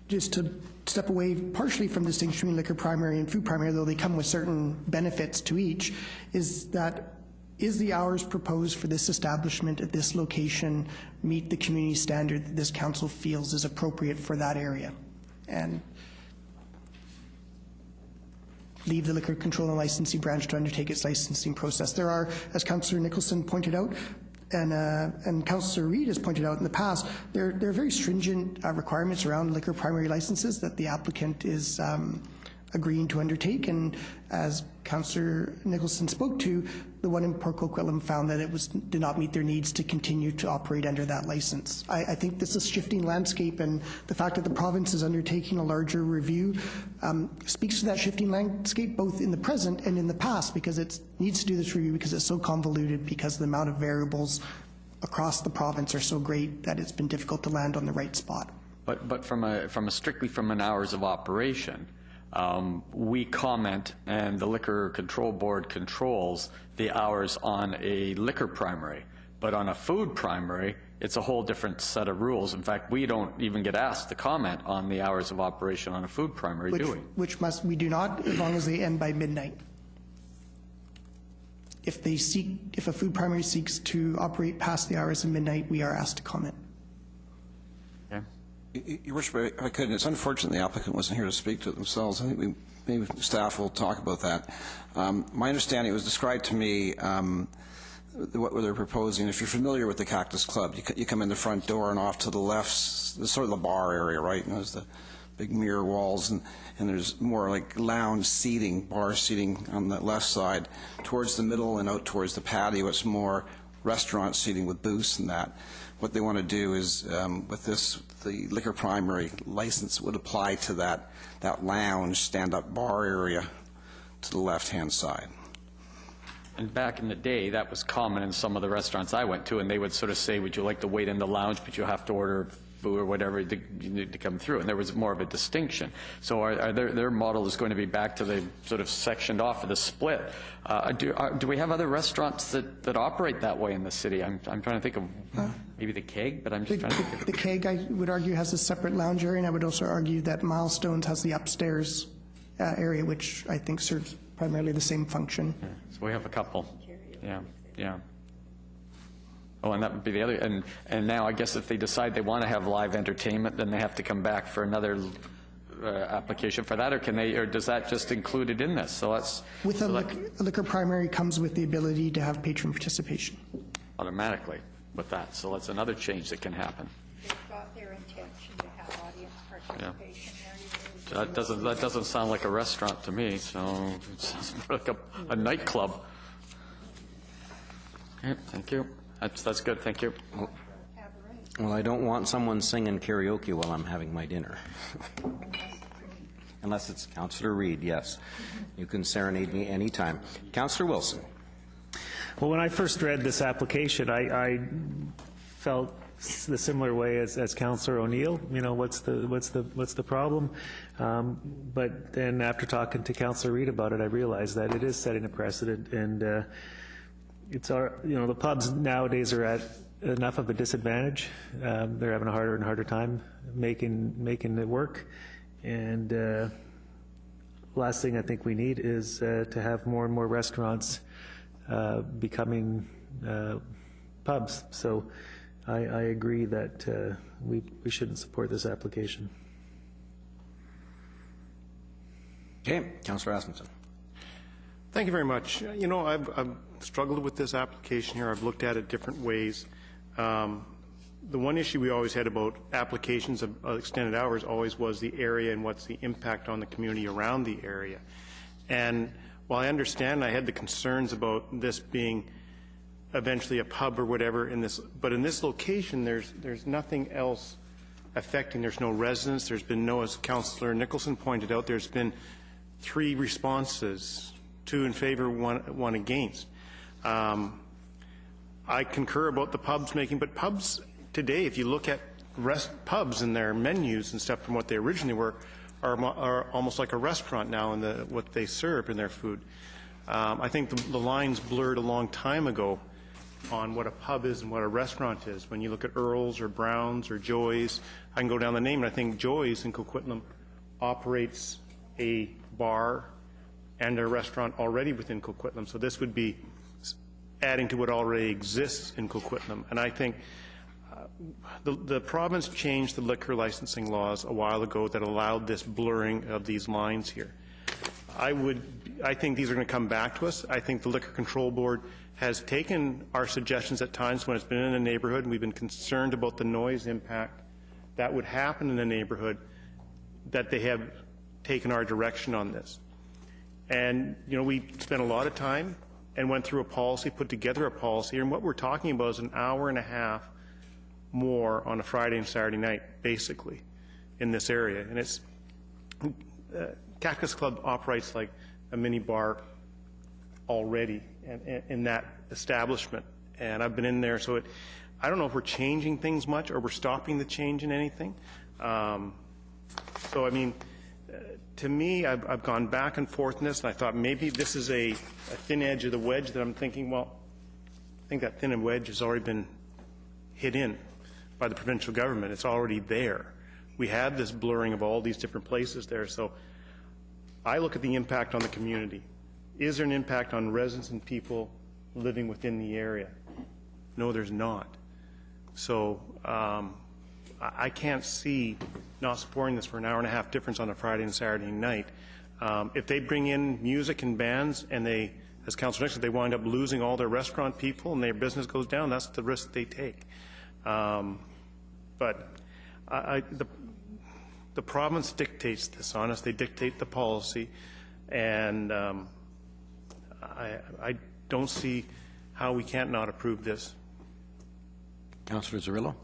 just to step away partially from the distinction between liquor primary and food primary, though they come with certain benefits to each, is the hours proposed for this establishment at this location meet the community standard that this council feels is appropriate for that area? And leave the Liquor Control and Licensing Branch to undertake its licensing process. There are, as Councillor Nicholson pointed out, and Councillor Reid has pointed out in the past, there are very stringent requirements around liquor primary licenses that the applicant is agreeing to undertake, and as Councillor Nicholson spoke to, the one in Port Coquitlam found that it did not meet their needs to continue to operate under that license. I think this is shifting landscape, and the fact that the province is undertaking a larger review speaks to that shifting landscape both in the present and in the past, because it needs to do this review because it's so convoluted, because the amount of variables across the province are so great that it's been difficult to land on the right spot. But strictly from an hours of operation, we comment, and the Liquor Control Board controls the hours on a liquor primary. But on a food primary, it's a whole different set of rules. In fact, we don't even get asked to comment on the hours of operation on a food primary, do we? Which we do not, as long as they end by midnight. If a food primary seeks to operate past the hours of midnight, we are asked to comment. Your Worship, if I could, it's unfortunate the applicant wasn't here to speak to it themselves. I think maybe staff will talk about that. My understanding, it was described to me what they're proposing. If you're familiar with the Cactus Club, you come in the front door, and off to the left, sort of the bar area, right? And there's the big mirror walls, and there's more like lounge seating, bar seating on the left side. Towards the middle and out towards the patio, it's more restaurant seating with booths and that. What they want to do is, with this, the liquor primary license would apply to that lounge, stand-up bar area to the left-hand side. And back in the day, that was common in some of the restaurants I went to, and they would sort of say, would you like to wait in the lounge, but you have to order food or whatever you need to come through. And there was more of a distinction. So their model is going to be back to the sort of sectioned off of the split. Do we have other restaurants that operate that way in the city? I'm trying to think of maybe the Keg, but I'm just trying to think of the Keg, I would argue, has a separate lounge area, and I would also argue that Milestones has the upstairs area, which I think serves primarily the same function. Yeah. So we have a couple. Yeah. Oh, and that would be the other, and now I guess if they decide they want to have live entertainment, then they have to come back for another application for that, or can they, or does that just include it in this? So that's With a liquor primary comes with the ability to have patron participation. automatically with that. So that's another change that can happen. They've got their intention to have audience participation there. That doesn't sound like a restaurant to me. So it sounds more like a nightclub. Okay, thank you. That's good. Thank you. Well, I don't want someone singing karaoke while I'm having my dinner. Unless it's Councillor Reid, yes. You can serenade me anytime. Councillor Wilson. Well, when I first read this application, I felt the similar way as Councillor O'Neill. You know, what's the problem? But then after talking to Councillor Reid about it, I realized that it is setting a precedent, and it's the pubs nowadays are at enough of a disadvantage. They're having a harder and harder time making it work, and last thing I think we need is to have more and more restaurants becoming pubs. So I agree that we shouldn't support this application. Okay, Councillor Asmussen. Thank you very much. You know, I've struggled with this application here. I've looked at it different ways. The one issue we always had about applications of extended hours always was the area and what's the impact on the community around the area. And while I understand, I had the concerns about this being eventually a pub or whatever in this, but in this location, there's nothing else affecting. There's no residents. There's been no, as Councillor Nicholson pointed out, there's been 3 responses, 2 in favor, one against. I concur about the pubs making, but pubs today, if you look at pubs and their menus and stuff from what they originally were, are almost like a restaurant now in what they serve in their food. I think the lines blurred a long time ago on what a pub is and what a restaurant is. When you look at Earl's or Brown's or Joy's, I can go down the name, and I think Joy's in Coquitlam operates a bar and a restaurant already within Coquitlam. So this would be adding to what already exists in Coquitlam. And I think the province changed the liquor licensing laws a while ago that allowed this blurring of these lines here. I think these are going to come back to us. I think the Liquor Control Board has taken our suggestions at times when it's been in a neighborhood, and we've been concerned about the noise impact that would happen in the neighborhood, that they have taken our direction on this. And, you know, we spent a lot of time and went through a policy, put together a policy, and what we're talking about is an hour and a half more on a Friday and Saturday night, basically, in this area. And it's Cactus Club operates like a mini bar already in that establishment, and I've been in there, so I don't know if we're changing things much or we're stopping the change in anything. So I mean, to me, I've gone back and forth in this, and I thought maybe this is a thin edge of the wedge that I'm thinking, well, I think that thin wedge has already been hit in by the provincial government. It's already there. We have this blurring of all these different places there, so I look at the impact on the community. Is there an impact on residents and people living within the area? No, there's not. So I can't see not supporting this for an hour and a half difference on a Friday and Saturday night. If they bring in music and bands and they, as Councillor Nixon, they wind up losing all their restaurant people and their business goes down, that's the risk they take. But the province dictates this on us. They dictate the policy, and I don't see how we can't not approve this. Councillor Zerillo.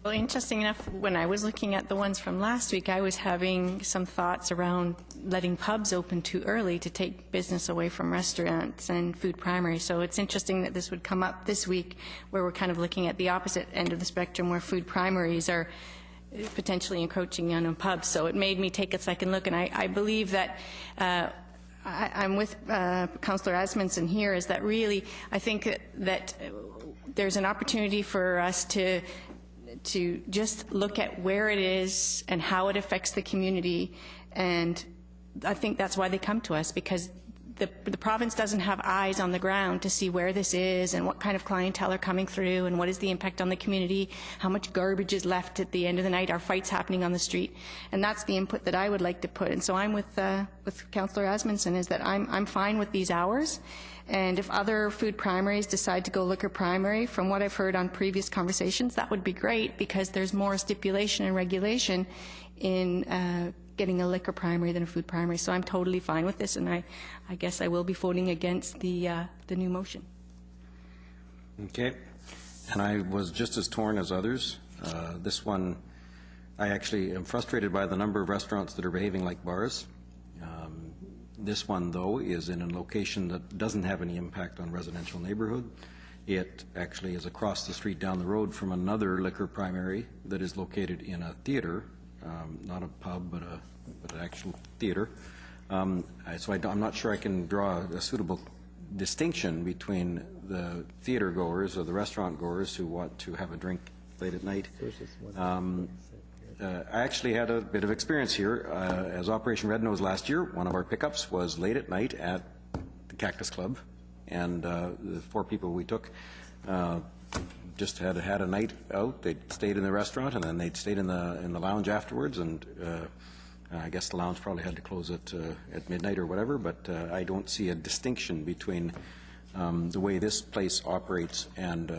Well, interesting enough, when I was looking at the ones from last week, I was having some thoughts around letting pubs open too early to take business away from restaurants and food primary. So it's interesting that this would come up this week, where we're kind of looking at the opposite end of the spectrum, where food primaries are potentially encroaching on pubs. So it made me take a second look, and I believe that I'm with Councillor Asmussen here, is that really I think that there's an opportunity for us to just look at where it is and how it affects the community, and I think that's why they come to us, because the province doesn't have eyes on the ground to see where this is and what kind of clientele are coming through and what is the impact on the community, how much garbage is left at the end of the night, are fights happening on the street, and that's the input that I would like to put. And so I'm with Councillor Asmundson, is that I'm fine with these hours, and if other food primaries decide to go liquor primary, from what I've heard on previous conversations, that would be great, because there's more stipulation and regulation in getting a liquor primary than a food primary. So I'm totally fine with this, and I guess I will be voting against the new motion. Okay. And I was just as torn as others. This one, I actually am frustrated by the number of restaurants that are behaving like bars. This one, though, is in a location that doesn't have any impact on residential neighborhood. It actually is across the street down the road from another liquor primary that is located in a theater, not a pub, but an actual theater. So I'm not sure I can draw a suitable distinction between the theater goers or the restaurant goers who want to have a drink late at night. I actually had a bit of experience here. As Operation Red Nose last year, one of our pickups was late at night at the Cactus Club, and the 4 people we took just had a night out. They stayed in the restaurant, and then they'd stayed in the lounge afterwards. And I guess the lounge probably had to close at midnight or whatever. But I don't see a distinction between the way this place operates and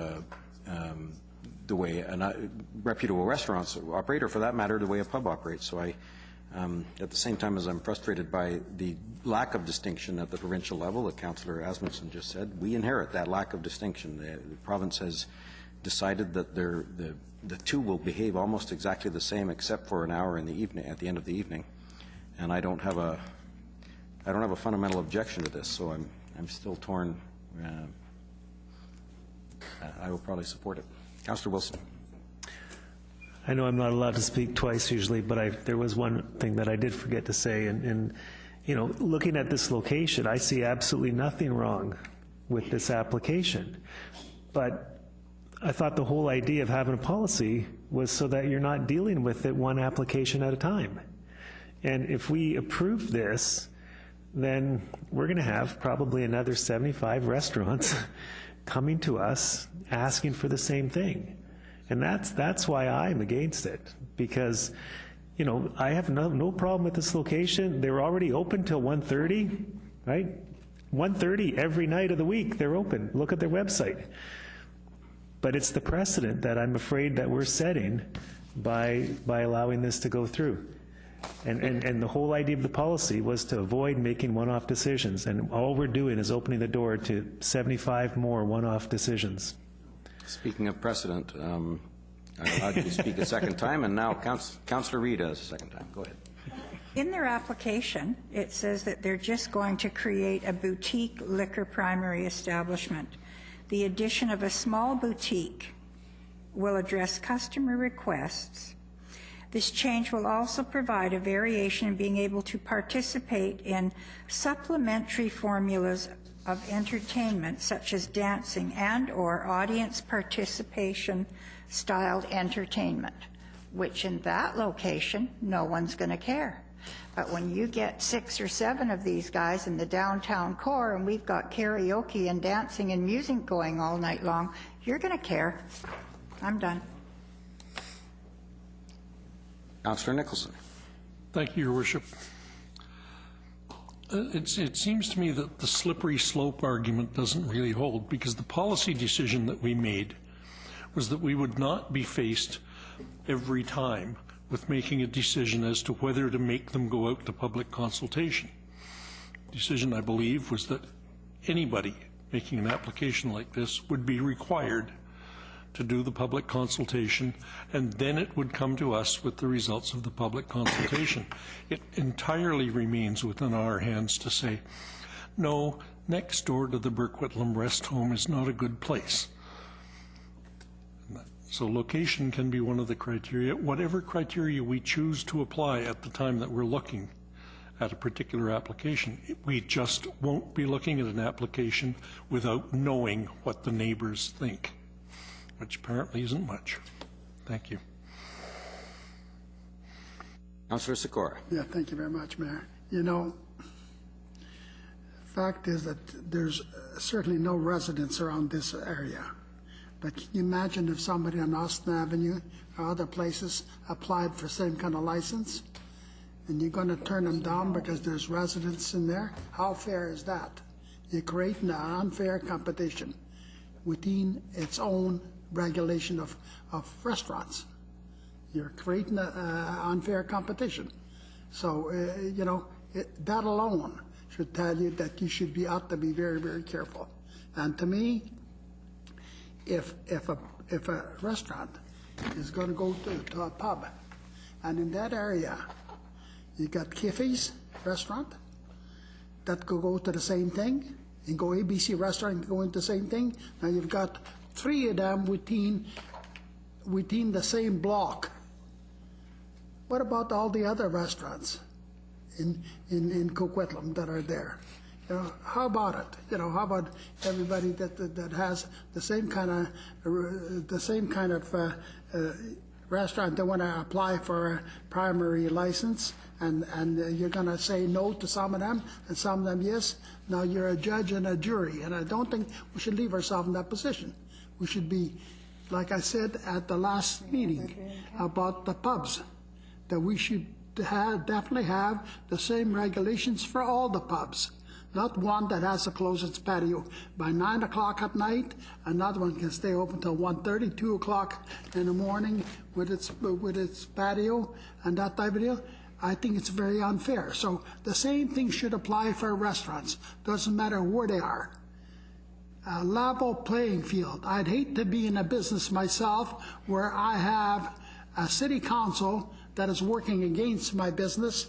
the way a reputable restaurants operate, or for that matter, the way a pub operates. So I, at the same time as I'm frustrated by the lack of distinction at the provincial level that Councillor Asmundson just said, we inherit that lack of distinction. The province has decided that the two will behave almost exactly the same, except for an hour in the evening, at the end of the evening. And I don't have a fundamental objection to this, so I'm still torn. I will probably support it. Councillor Wilson. I know I'm not allowed to speak twice usually, but there was one thing that I did forget to say, and you know, looking at this location, I see absolutely nothing wrong with this application. But I thought the whole idea of having a policy was so that you're not dealing with it one application at a time. And if we approve this, then we're going to have probably another 75 restaurants coming to us asking for the same thing. And that's why I'm against it, because, you know, I have no problem with this location. They're already open till 1:30, right? 1:30 every night of the week they're open. Look at their website. But it's the precedent that I'm afraid that we're setting by allowing this to go through. And the whole idea of the policy was to avoid making one-off decisions, and all we're doing is opening the door to 75 more one-off decisions. Speaking of precedent, I allowed you to speak a second time, and now Councillor Reid has a second time. Go ahead. In their application, it says that they're just going to create a boutique liquor primary establishment. The addition of a small boutique will address customer requests. This change will also provide a variation in being able to participate in supplementary formulas of entertainment, such as dancing and/or audience participation styled entertainment, which in that location, no one's going to care. But when you get 6 or 7 of these guys in the downtown core, and we've got karaoke and dancing and music going all night long, you're going to care. I'm done. Councillor Nicholson. Thank you, Your Worship. It seems to me that the slippery slope argument doesn't really hold, because the policy decision that we made was that we would not be faced every time with making a decision as to whether to make them go out to public consultation. The decision, I believe, was that anybody making an application like this would be required to do the public consultation, and then it would come to us with the results of the public consultation. It entirely remains within our hands to say, no, next door to the Coquitlam rest home is not a good place. So location can be one of the criteria. Whatever criteria we choose to apply at the time that we're looking at a particular application, we just won't be looking at an application without knowing what the neighbors think, which apparently isn't much. Thank you. Councillor Sikora. Yeah, thank you very much, Mayor. You know, fact is that there's certainly no residents around this area. But can you imagine if somebody on Austin Avenue or other places applied for the same kind of license? And you're going to turn them down because there's residents in there? How fair is that? You're creating an unfair competition within its own regulation of restaurants. You're creating an unfair competition. So, you know, that alone should tell you that you should be out to be very, very careful. And to me, if a restaurant is going to go to a pub, and in that area you got Café's restaurant that could go to the same thing, and go ABC restaurant go into the same thing. Now you've got 3 of them within the same block. What about all the other restaurants in Coquitlam that are there? You know, how about it? You know, how about everybody that has the same kind of restaurant? They want to apply for a primary license, and you're going to say no to some of them, and some of them yes. Now you're a judge and a jury, and I don't think we should leave ourselves in that position. We should be, like I said at the last meeting about the pubs, that we should definitely have the same regulations for all the pubs. Not one that has to close its patio by 9 o'clock at night, another one can stay open till 1:30, 2 o'clock in the morning with its patio and that type of deal. I think it's very unfair. So the same thing should apply for restaurants. Doesn't matter where they are. A level playing field. I'd hate to be in a business myself where I have a city council that is working against my business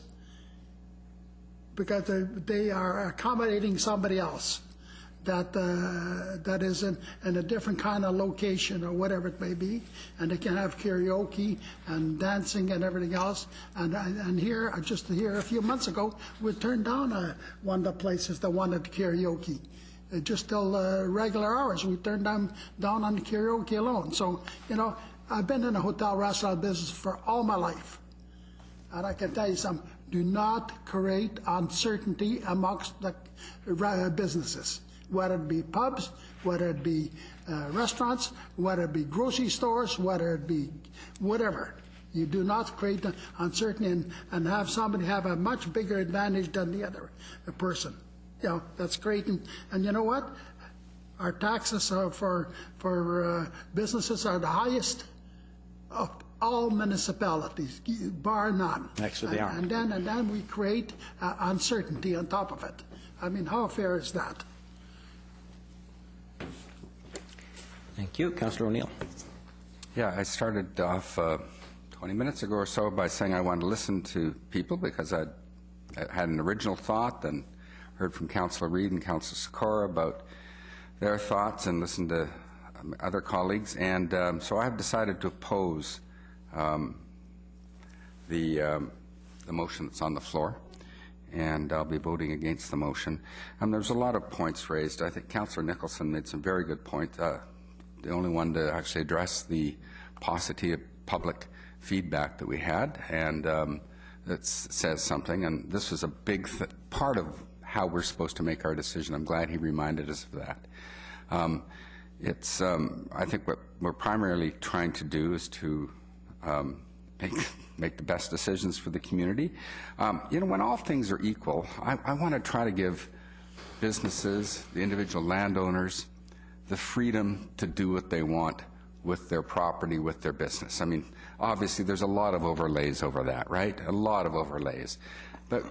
because they are accommodating somebody else that is in a different kind of location or whatever it may be, and they can have karaoke and dancing and everything else. And here, just here a few months ago, we turned down one of the places that wanted karaoke. Just till regular hours, we turned down on the karaoke alone. So, you know, I've been in the hotel restaurant business for all my life. And I can tell you something, do not create uncertainty amongst the businesses, whether it be pubs, whether it be restaurants, whether it be grocery stores, whether it be whatever. You do not create the uncertainty and have somebody have a much bigger advantage than the other person. You know, that's creating, and you know what? Our taxes for businesses are the highest of all municipalities, bar none. Actually, they are. And then we create uncertainty on top of it. I mean, how fair is that? Thank you. Councillor O'Neill. Yeah, I started off 20 minutes ago or so by saying I wanted to listen to people because I had an original thought and heard from Councillor Reid and Councillor Sikora about their thoughts and listened to other colleagues. And so I have decided to oppose the motion that's on the floor, and I'll be voting against the motion. There's a lot of points raised. I think Councillor Nicholson made some very good points. The only one to actually address the paucity of public feedback that we had, and that says something. And this was a big part of how we're supposed to make our decision. I'm glad he reminded us of that. I think what we're primarily trying to do is to make the best decisions for the community. You know, when all things are equal, I want to try to give businesses, the individual landowners, the freedom to do what they want with their property, with their business. I mean, obviously there's a lot of overlays over that, right? A lot of overlays. But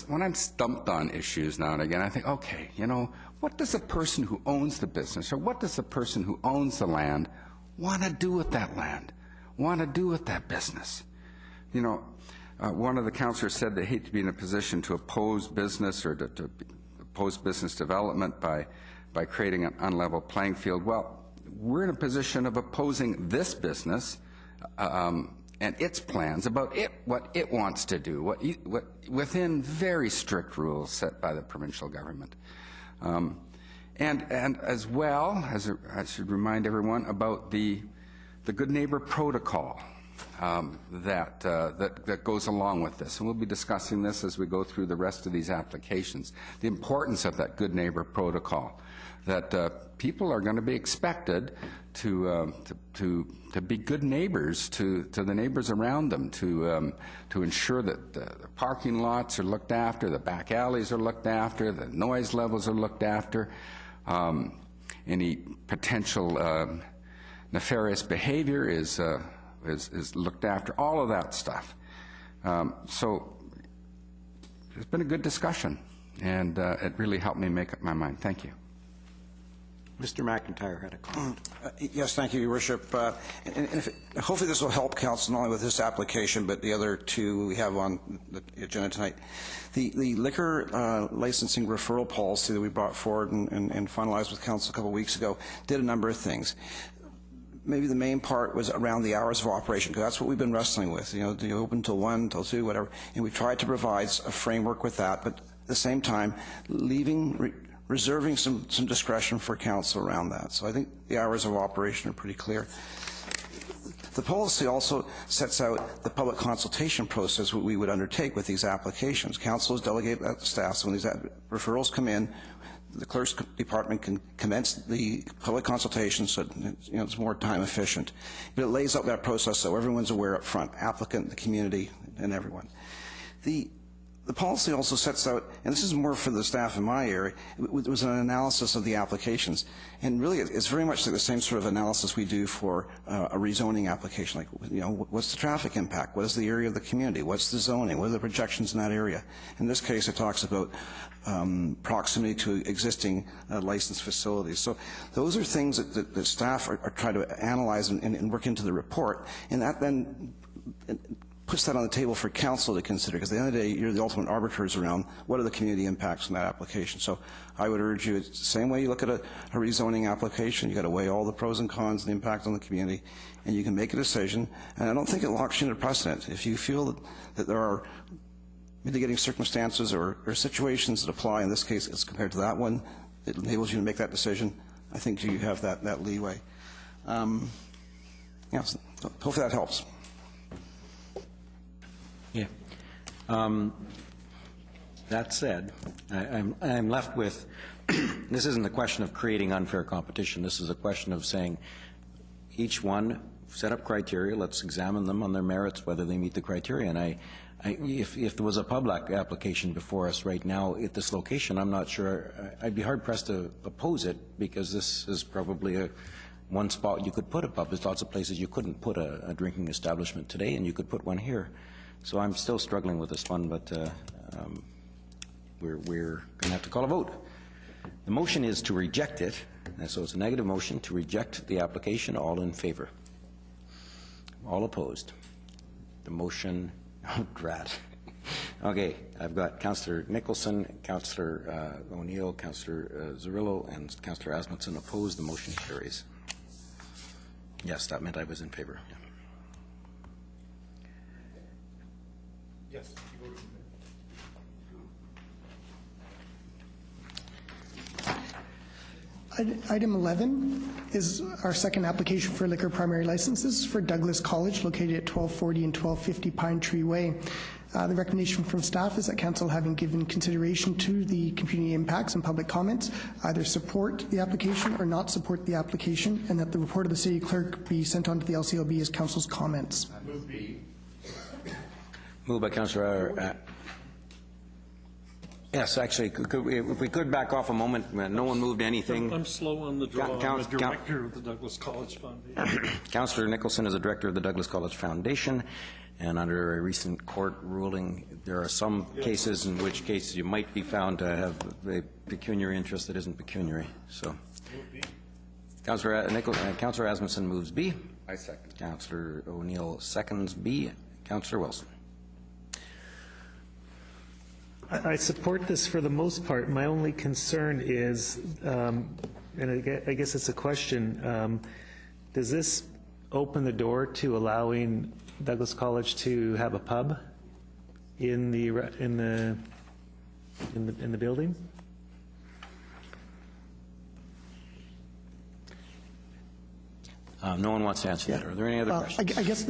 when I'm stumped on issues now and again, I think, okay, you know, what does a person who owns the business, or what does the person who owns the land want to do with that land, want to do with that business? You know, one of the councillors said they hate to be in a position to oppose business or to oppose business development by creating an unlevel playing field. Well, we're in a position of opposing this business and its plans about what it wants to do, what within very strict rules set by the provincial government. And as well, as I should remind everyone about the Good Neighbor Protocol. that goes along with this. And we'll be discussing this as we go through the rest of these applications. The importance of that good neighbor protocol, that people are going to be expected to be good neighbors to the neighbors around them, to ensure that the parking lots are looked after, the back alleys are looked after, the noise levels are looked after, any potential nefarious behavior is looked after, all of that stuff. So it's been a good discussion, and it really helped me make up my mind. Thank you. Mr. McIntyre had a comment. Yes, thank you, Your Worship. Hopefully this will help Council not only with this application, but the other two we have on the agenda tonight. The liquor licensing referral policy that we brought forward and finalized with Council a couple of weeks ago did a number of things. Maybe the main part was around the hours of operation, because that's what we've been wrestling with. You know, do you open till 1, till 2, whatever. And we tried to provide a framework with that, but at the same time, reserving some discretion for Council around that. So I think the hours of operation are pretty clear. The policy also sets out the public consultation process we would undertake with these applications. Council is delegated that to staff, so when these referrals come in, the Clerk's department can commence the public consultation, so it's more time efficient. But it lays out that process so everyone's aware up front, applicant, the community, and everyone. The policy also sets out, and this is more for the staff in my area, it was an analysis of the applications. And really, it's very much like the same sort of analysis we do for a rezoning application. Like, what's the traffic impact? What is the area of the community? What's the zoning? What are the projections in that area? In this case, it talks about proximity to existing licensed facilities. So those are things that staff are trying to analyze and work into the report. And that then puts that on the table for Council to consider, because at the end of the day, you're the ultimate arbiters around what are the community impacts from that application. So I would urge you, it's the same way you look at a rezoning application, you got to weigh all the pros and cons and the impact on the community, and you can make a decision. And I don't think it locks you into precedent. If you feel that there are mitigating circumstances or situations that apply, in this case as compared to that one, it enables you to make that decision, I think you have that leeway. So hopefully that helps. Yeah. That said, I'm left with, this isn't a question of creating unfair competition. This is a question of saying each one set up criteria, let's examine them on their merits, whether they meet the criteria. And if there was a public application before us right now at this location, I'm not sure, I'd be hard-pressed to oppose it, because this is probably one spot you could put a pub. There's lots of places you couldn't put a drinking establishment today, and you could put one here. So I'm still struggling with this one, but we're going to have to call a vote. The motion is to reject it, and so it's a negative motion to reject the application. All in favor? All opposed? The motion, oh, drat. Okay, I've got Councillor Nicholson, Councillor O'Neill, Councillor Zerillo, and Councillor Asmundson opposed. The motion carries. Yes, that meant I was in favor. Yeah. Yes. Item 11 is our second application for liquor primary licenses for Douglas College, located at 1240 and 1250 Pinetree Way. The recommendation from staff is that Council, having given consideration to the community impacts and public comments, either support the application or not support the application, and that the report of the City Clerk be sent on to the LCLB as Council's comments. Move B. Moved by Councillor. Yes, actually, if we could back off a moment. No one moved anything. I'm slow on the draw. I'm the director of the Douglas College Foundation. Councillor Nicholson is a director of the Douglas College Foundation, and under a recent court ruling, there are some cases in which cases you might be found to have a pecuniary interest that isn't pecuniary. So, Councillor Asmundson moves B. I second. Councillor O'Neill seconds B. Councillor Wilson. I support this for the most part. My only concern is, and I guess it's a question, does this open the door to allowing Douglas College to have a pub in the building? No one wants to answer that. Are there any other questions? I guess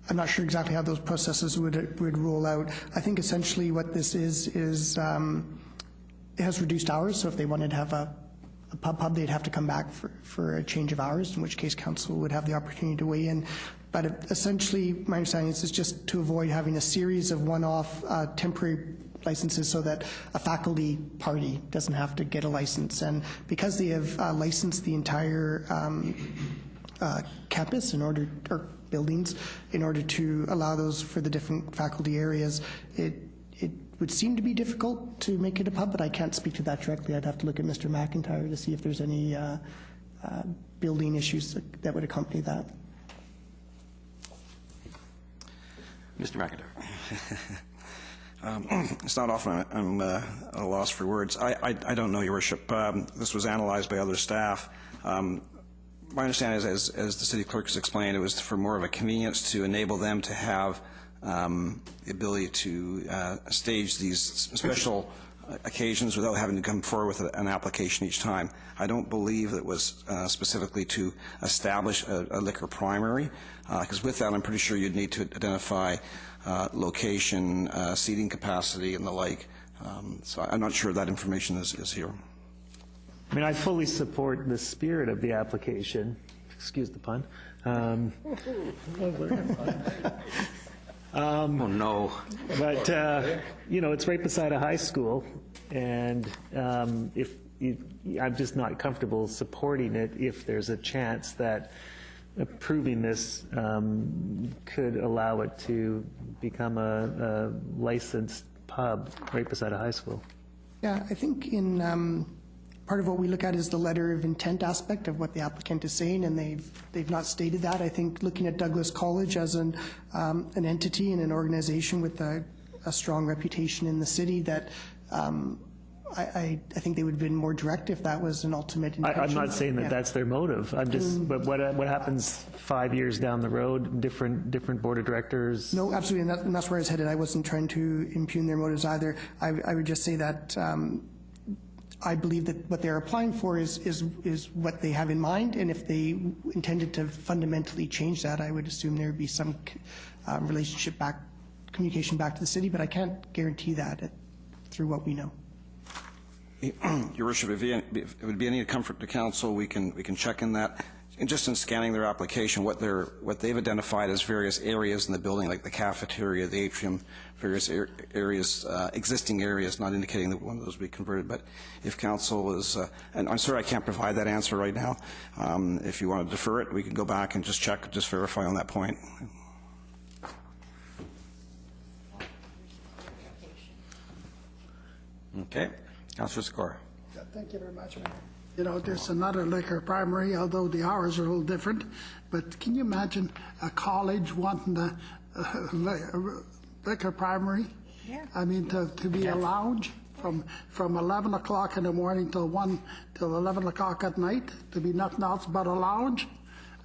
I'm not sure exactly how those processes would roll out. I think essentially what this is it has reduced hours, so if they wanted to have a pub, they'd have to come back for a change of hours, in which case council would have the opportunity to weigh in. But essentially, my understanding is it's just to avoid having a series of one-off temporary licenses so that a faculty party doesn't have to get a license. And because they have licensed the entire campus or buildings in order to allow those for the different faculty areas, it would seem to be difficult to make it a pub, but I can't speak to that directly. I'd have to look at Mr. McIntyre to see if there's any building issues that would accompany that. Mr. McIntyre. It's not often I'm at a loss for words. I don't know, Your Worship. This was analyzed by other staff. My understanding is, as the city clerk has explained, it was for more of a convenience to enable them to have the ability to stage these special occasions without having to come forward with an application each time. I don't believe it was specifically to establish a liquor primary, because with that I'm pretty sure you'd need to identify location, seating capacity, and the like. So I'm not sure that information is here. I mean, I fully support the spirit of the application. Excuse the pun. Oh, no. But, you know, it's right beside a high school, and I'm just not comfortable supporting it if there's a chance that approving this could allow it to become a licensed pub right beside a high school. Yeah, I think in part of what we look at is the letter of intent aspect of what the applicant is saying, and they've not stated that. I think looking at Douglas College as an entity and an organization with a strong reputation in the city, that I think they would have been more direct if that was an ultimate intention. I'm not saying that that's their motive. I'm just, but what happens 5 years down the road? Different board of directors. No, absolutely, and that's where I was headed. I wasn't trying to impugn their motives either. I would just say that I believe that what they're applying for is what they have in mind, and if they intended to fundamentally change that, I would assume there would be some communication back to the city, but I can't guarantee that through what we know. Your Worship, if it would be any comfort to council, we can check in that. And just in scanning their application, what they've identified as various areas in the building, like the cafeteria, the atrium, various areas, existing areas, not indicating that one of those will be converted. But if council is, and I'm sorry I can't provide that answer right now. If you want to defer it, we can go back and just check, just verify on that point. Okay. Councillor Sikora. Thank you very much, Mayor. You know, there's another liquor primary, although the hours are a little different. But can you imagine a college wanting a liquor primary? Yeah. I mean, to be a lounge from 11 o'clock in the morning till 11 o'clock at night, to be nothing else but a lounge?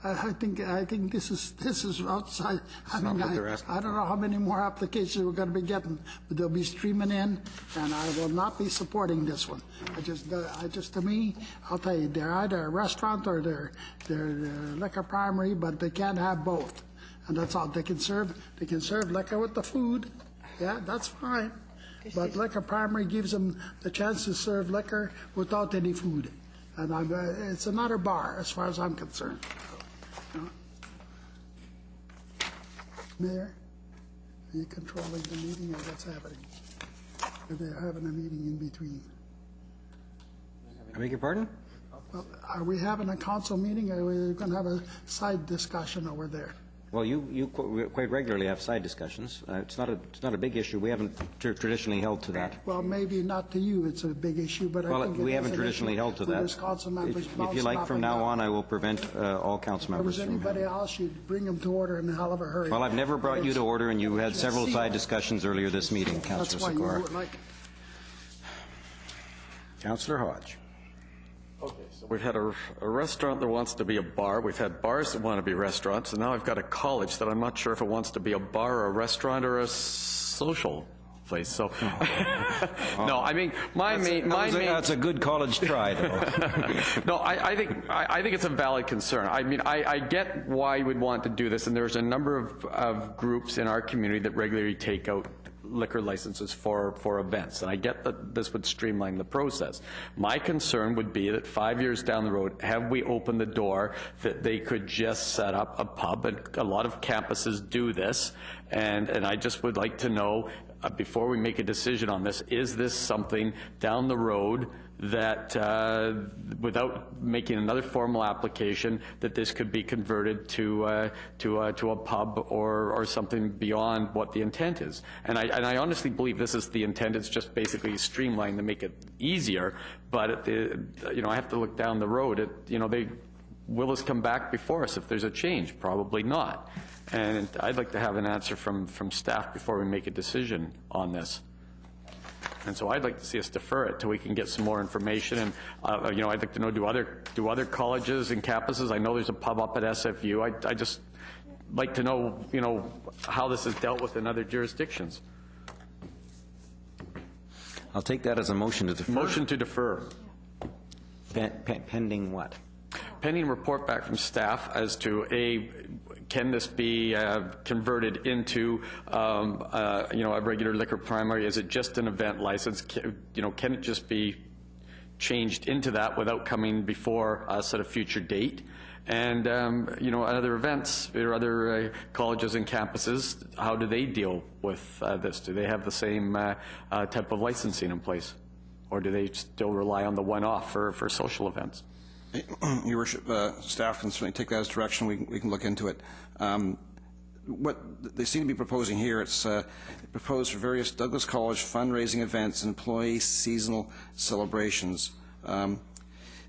I think this is outside. I mean, I don't know how many more applications we're going to be getting, but they'll be streaming in, and I will not be supporting this one. To me, I'll tell you, they're either a restaurant or they're liquor primary, but they can't have both, and that's all they can serve. They can serve liquor with the food. Yeah, that's fine, but liquor primary gives them the chance to serve liquor without any food, and it's another bar as far as I'm concerned. Mayor, are you controlling the meeting or what's happening? Are they having a meeting in between? I beg your pardon? Well, are we having a council meeting or are we going to have a side discussion over there? Well, you quite regularly have side discussions. It's not a big issue. We haven't traditionally held to that. Well, maybe not to you. It's a big issue, but I think we haven't traditionally held to that. If you like, from now on, I will prevent all council members from. If there was anybody else, you'd bring them to order in a hell of a hurry. Well, I've never brought you to order, and you had several side discussions earlier this meeting, Councillor Sikora. Councillor Hodge. Okay, so we've had a restaurant that wants to be a bar. We've had bars that want to be restaurants, and now I've got a college that I'm not sure if it wants to be a bar or a restaurant or a social place. So, no, I mean, That's a good college try, though. No, I think it's a valid concern. I mean, I get why you would want to do this, and there's a number of groups in our community that regularly take out liquor licenses for events, and I get that this would streamline the process. My concern would be that 5 years down the road, have we opened the door that they could just set up a pub, and a lot of campuses do this, and I just would like to know, before we make a decision on this, is this something down the road that, without making another formal application, that this could be converted to a pub or something beyond what the intent is. And I honestly believe this is the intent. It's just basically streamlined to make it easier. But I have to look down the road. Will this come back before us if there's a change? Probably not. And I'd like to have an answer from staff before we make a decision on this. And so I'd like to see us defer it till we can get some more information. And I'd like to know, do other colleges and campuses? I know there's a pub up at SFU. I just like to know, how this is dealt with in other jurisdictions. I'll take that as a motion to defer. Motion to defer. Pending what? Pending report back from staff as to can this be converted into a regular liquor primary? Is it just an event license? Can it just be changed into that without coming before us at a future date? And other events or other colleges and campuses, how do they deal with this? Do they have the same type of licensing in place, or do they still rely on the one-off for social events? Your Worship, staff can certainly take that as direction. We can look into it. What they seem to be proposing here, it's proposed for various Douglas College fundraising events and employee seasonal celebrations.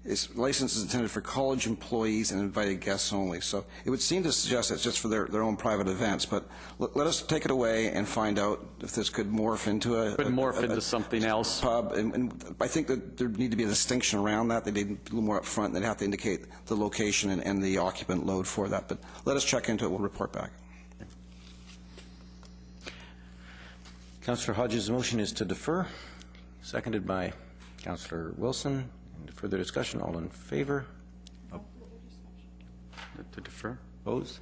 Its license is intended for college employees and invited guests only. So it would seem to suggest it's just for their own private events. But let us take it away and find out if this could morph into something else. Pub. And I think that there need to be a distinction around that. They need a little more up front. They'd have to indicate the location and the occupant load for that. But let us check into it. We'll report back. Councillor Hodges' motion is to defer, seconded by Councillor Wilson. Further discussion, all in favor? To defer? Opposed?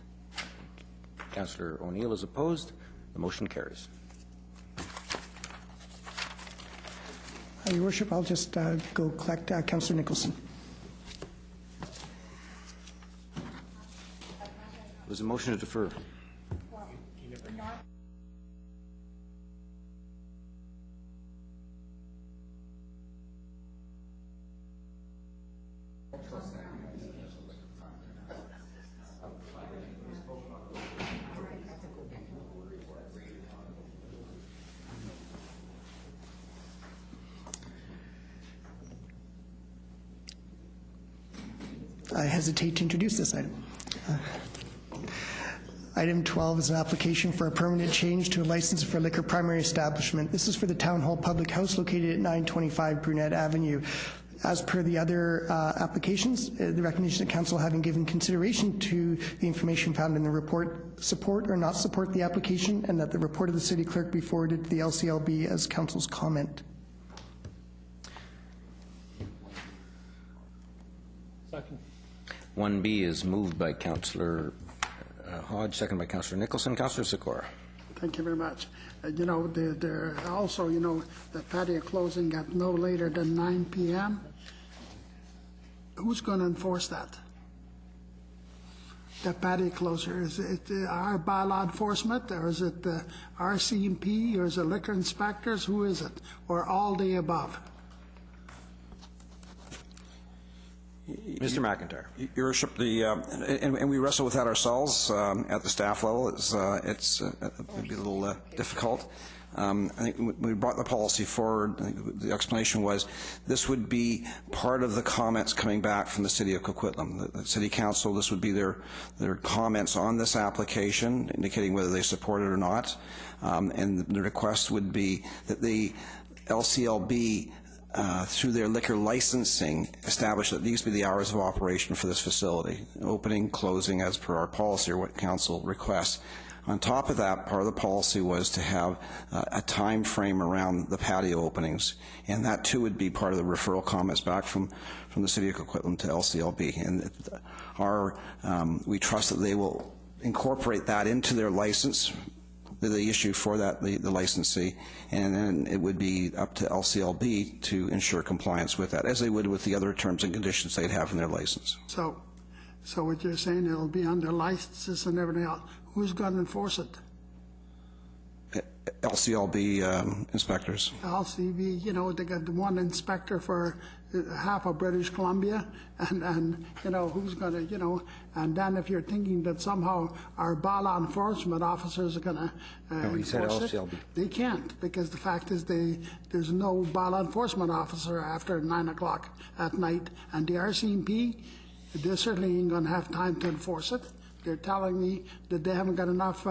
Councillor O'Neill is opposed. The motion carries. Your Worship, I'll just go collect Councillor Nicholson. There's a motion to defer. I hesitate to introduce this item. Item 12 is an application for a permanent change to a license for a liquor primary establishment. This is for the Townhall Public House located at 925 Brunette Avenue. As per the other applications, the recommendation of council, having given consideration to the information found in the report, support or not support the application, and that the report of the city clerk be forwarded to the LCLB as council's comment. Second. 1B is moved by Councillor Hodge, second by Councillor Nicholson. Councillor Sikora. Thank you very much. There also, the patio closing at no later than 9 p.m. Who's going to enforce that? The patio closure, is it our bylaw enforcement, or is it the RCMP, or is it liquor inspectors? Who is it? Or all the above? Mr. McIntyre. Your Worship, and we wrestle with that ourselves at the staff level. It's maybe a little difficult. I think when we brought the policy forward, the explanation was this would be part of the comments coming back from the City of Coquitlam. The City Council, this would be their comments on this application, indicating whether they support it or not. And the request would be that the LCLB through their liquor licensing, establish that these be the hours of operation for this facility, opening, closing as per our policy or what council requests. On top of that, part of the policy was to have a time frame around the patio openings, and that too would be part of the referral comments back from the City of Coquitlam to LCLB. And we trust that they will incorporate that into their license, the issue for that, the licensee, and then it would be up to LCLB to ensure compliance with that, as they would with the other terms and conditions they'd have in their license. So what you're saying, it'll be on their licenses and everything else. Who's going to enforce it? LCLB inspectors. LCB, you know, they got the one inspector for half of British Columbia, and you know, who's going to, you know, and then if you're thinking that somehow our bylaw enforcement officers are going to enforce it, they can't, because the fact is there's no bylaw enforcement officer after 9 o'clock at night, and the RCMP, they certainly ain't going to have time to enforce it. They're telling me that they haven't got enough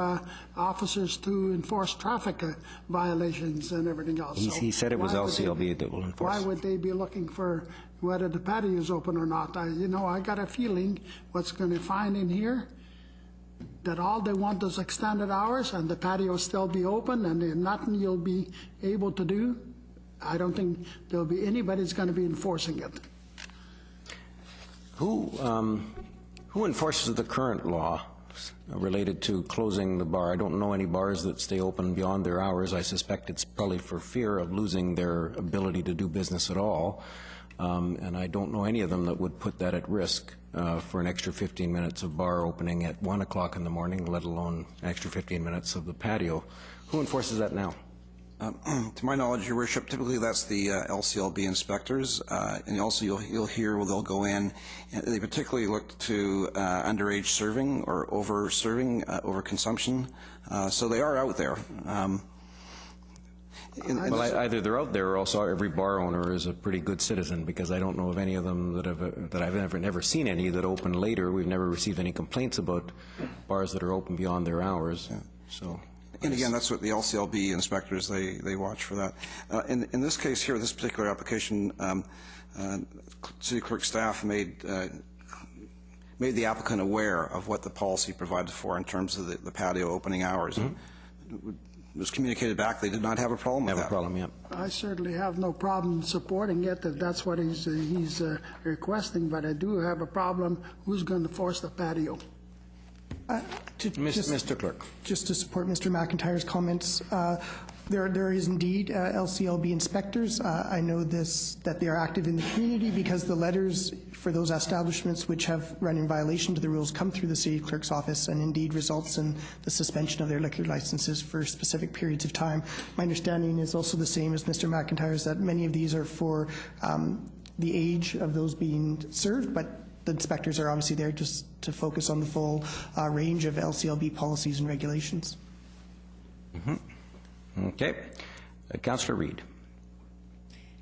officers to enforce traffic violations and everything else. He said it was LCLB that will enforce. Why would they be looking for whether the patio is open or not? I got a feeling what's going to find in here that all they want is extended hours and the patio will still be open and there's nothing you'll be able to do. I don't think there'll be anybody's going to be enforcing it. Who enforces the current law related to closing the bar? I don't know any bars that stay open beyond their hours. I suspect it's probably for fear of losing their ability to do business at all. And I don't know any of them that would put that at risk for an extra 15 minutes of bar opening at 1 o'clock in the morning, let alone an extra 15 minutes of the patio. Who enforces that now? To my knowledge, Your Worship, typically that's the LCLB inspectors, and also you'll hear where they'll go in, and they particularly look to underage serving or over-serving, over-consumption, so they are out there. Either they're out there or also every bar owner is a pretty good citizen, because I don't know of any of them that I've never seen any that open later. We've never received any complaints about bars that are open beyond their hours. Yeah. So. And again, that's what the LCLB inspectors, they watch for that. In this case here, this particular application, City Clerk staff made the applicant aware of what the policy provided for in terms of the patio opening hours. Mm-hmm. It was communicated back. They did not have a problem with that. Yeah. I certainly have no problem supporting it if that's what he's requesting, but I do have a problem. Who's going to force the patio? Mr. Clerk. Just to support Mr. McIntyre's comments, there is indeed LCLB inspectors. I know that they are active in the community because the letters for those establishments which have run in violation to the rules come through the City Clerk's office and indeed results in the suspension of their liquor licenses for specific periods of time. My understanding is also the same as Mr. McIntyre's, that many of these are for the age of those being served, but the inspectors are obviously there just to focus on the full range of LCLB policies and regulations. Mm-hmm. Okay. Councillor Reid.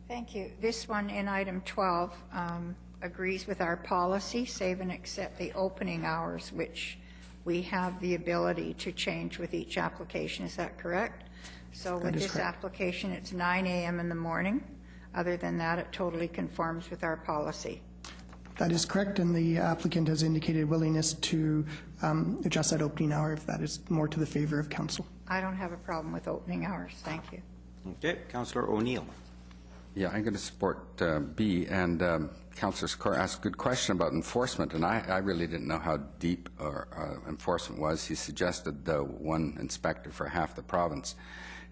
Thank you. This one in item 12 agrees with our policy, save and except the opening hours, which we have the ability to change with each application. Is that correct? So with this application, it's 9 a.m. in the morning. Other than that, it totally conforms with our policy. That is correct, and the applicant has indicated willingness to adjust that opening hour if that is more to the favor of council. I don't have a problem with opening hours. Thank you. Okay. Councillor O'Neill. Yeah, I'm going to support B, and Councillor Sikora asked a good question about enforcement, and I really didn't know how deep enforcement was. He suggested one inspector for half the province.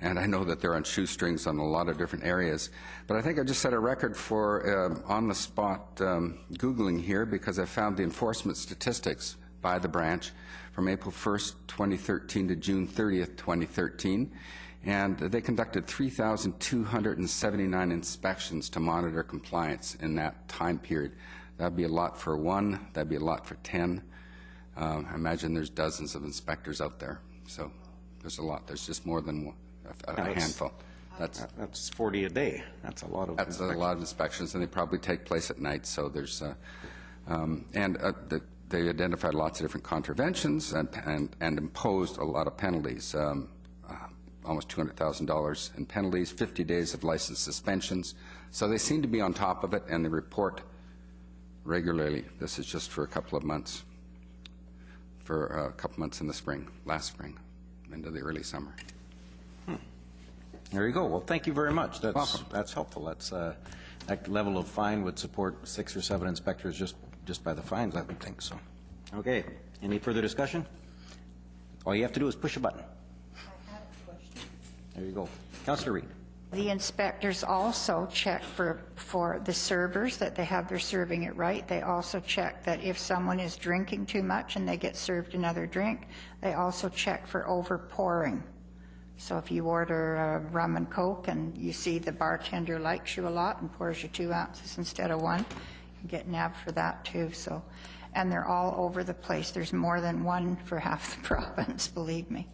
And I know that they're on shoestrings on a lot of different areas. But I think I just set a record for on-the-spot Googling here, because I found the enforcement statistics by the branch from April 1st, 2013 to June 30th, 2013. And they conducted 3,279 inspections to monitor compliance in that time period. That'd be a lot for one. That'd be a lot for 10. I imagine there's dozens of inspectors out there. So there's a lot. There's just more than one. A handful. That's 40 a day. That's a lot of. That's a lot of inspections, and they probably take place at night. So there's, they identified lots of different contraventions and imposed a lot of penalties. Almost $200,000 in penalties, 50 days of license suspensions. So they seem to be on top of it, and they report regularly. This is just for a couple of months. For a couple months in the spring, last spring. into the early summer. There you go. Well, thank you very much. Welcome. That's helpful. That level of fine would support 6 or 7 inspectors just by the fines, I would think. So, okay. Any further discussion? All you have to do is push a button. I have a question. There you go. Councillor Reid. The inspectors also check for the servers, that they have their serving it right. They also check that if someone is drinking too much and they get served another drink, they also check for over-pouring. So if you order rum and Coke and you see the bartender likes you a lot and pours you 2 ounces instead of 1, you get nabbed for that too. So, and they're all over the place. There's more than one for half the province, believe me.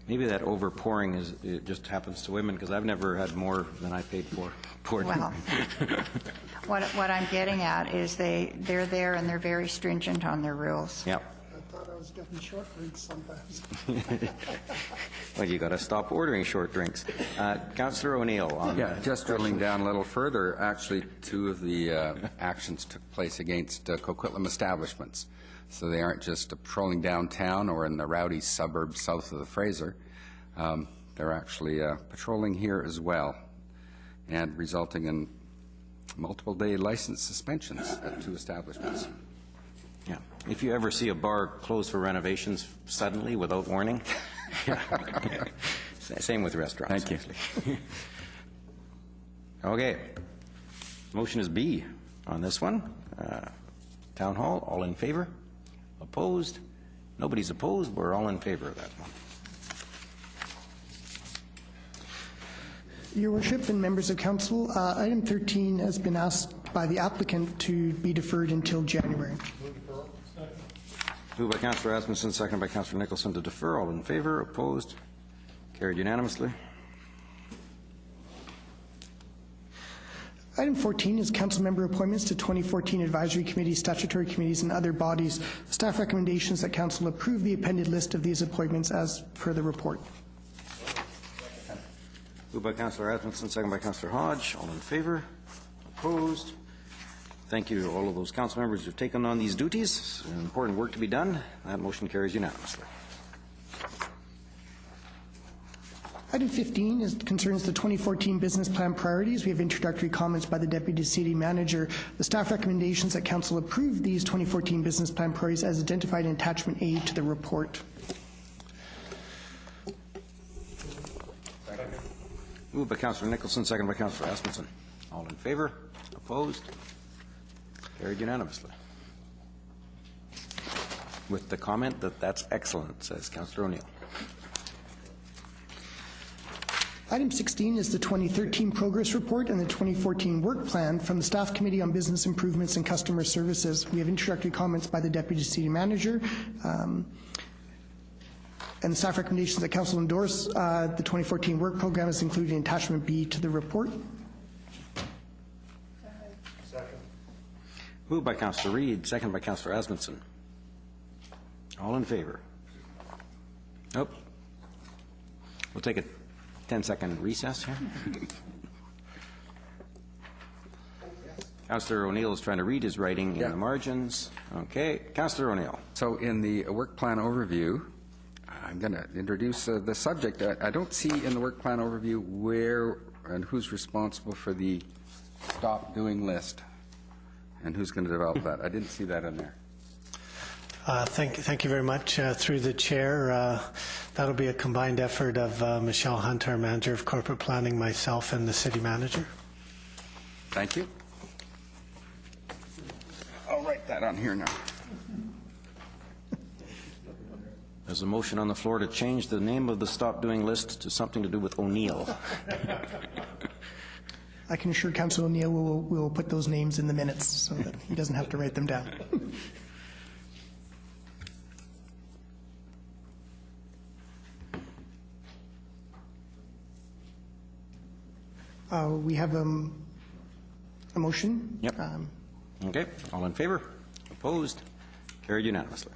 Maybe that over-pouring it just happens to women, because I've never had more than I paid for. Well, what I'm getting at is they're there and they're very stringent on their rules. Yeah. I thought I was getting short drinks sometimes. Well, you got to stop ordering short drinks. Councillor O'Neill. Yeah, just drilling down a little further, actually 2 of the actions took place against Coquitlam establishments. So they aren't just patrolling downtown or in the rowdy suburbs south of the Fraser. They're actually patrolling here as well, and resulting in multiple-day license suspensions at 2 establishments. Yeah. If you ever see a bar closed for renovations suddenly without warning, same with restaurants. Thank you. Okay. Motion is B on this one. Town Hall, all in favor? Opposed? Nobody's opposed. We're all in favor of that one. Your Worship and members of Council, item 13 has been asked by the applicant to be deferred until January. Moved by Councillor Asmussen, seconded by Councillor Nicholson to defer. All in favor? Opposed? Carried unanimously. Item 14 is council member appointments to 2014 advisory committees, statutory committees, and other bodies. Staff recommendations that council approve the appended list of these appointments as per the report. Moved by Councillor Asmussen, seconded by Councillor Hodge. All in favor? Opposed? Thank you to all of those council members who have taken on these duties. Important work to be done. That motion carries unanimously. Item 15 concerns the 2014 business plan priorities. We have introductory comments by the Deputy City Manager. The staff recommendations that Council approve these 2014 business plan priorities as identified in Attachment A to the report. Moved by Councillor Nicholson, seconded by Councillor Asmussen. All in favor? Opposed? Carried unanimously. With the comment that that's excellent, says Councillor O'Neill. Item 16 is the 2013 progress report and the 2014 work plan from the Staff Committee on Business Improvements and Customer Services. We have introductory comments by the Deputy City Manager. And the staff recommendations that Council endorse the 2014 work program is included in Attachment B to the report. Second. Moved by Councillor Reid, seconded by Councillor Asmussen. All in favor? Nope. We'll take a 10-second recess here. Councillor O'Neill is trying to read his writing in the margins. Okay. Councillor O'Neill. So in the work plan overview, I'm going to introduce the subject. I don't see in the work plan overview where and who's responsible for the stop doing list and who's going to develop that. I didn't see that in there. Thank you very much. Through the chair, that'll be a combined effort of Michelle Hunt, our Manager of Corporate Planning, myself, and the City Manager. Thank you. I'll write that on here now. There's a motion on the floor to change the name of the stop doing list to something to do with O'Neill. I can assure Councillor O'Neill we will put those names in the minutes so that he doesn't have to write them down. We have a motion. Yep. Okay. All in favor? Opposed? Carried unanimously.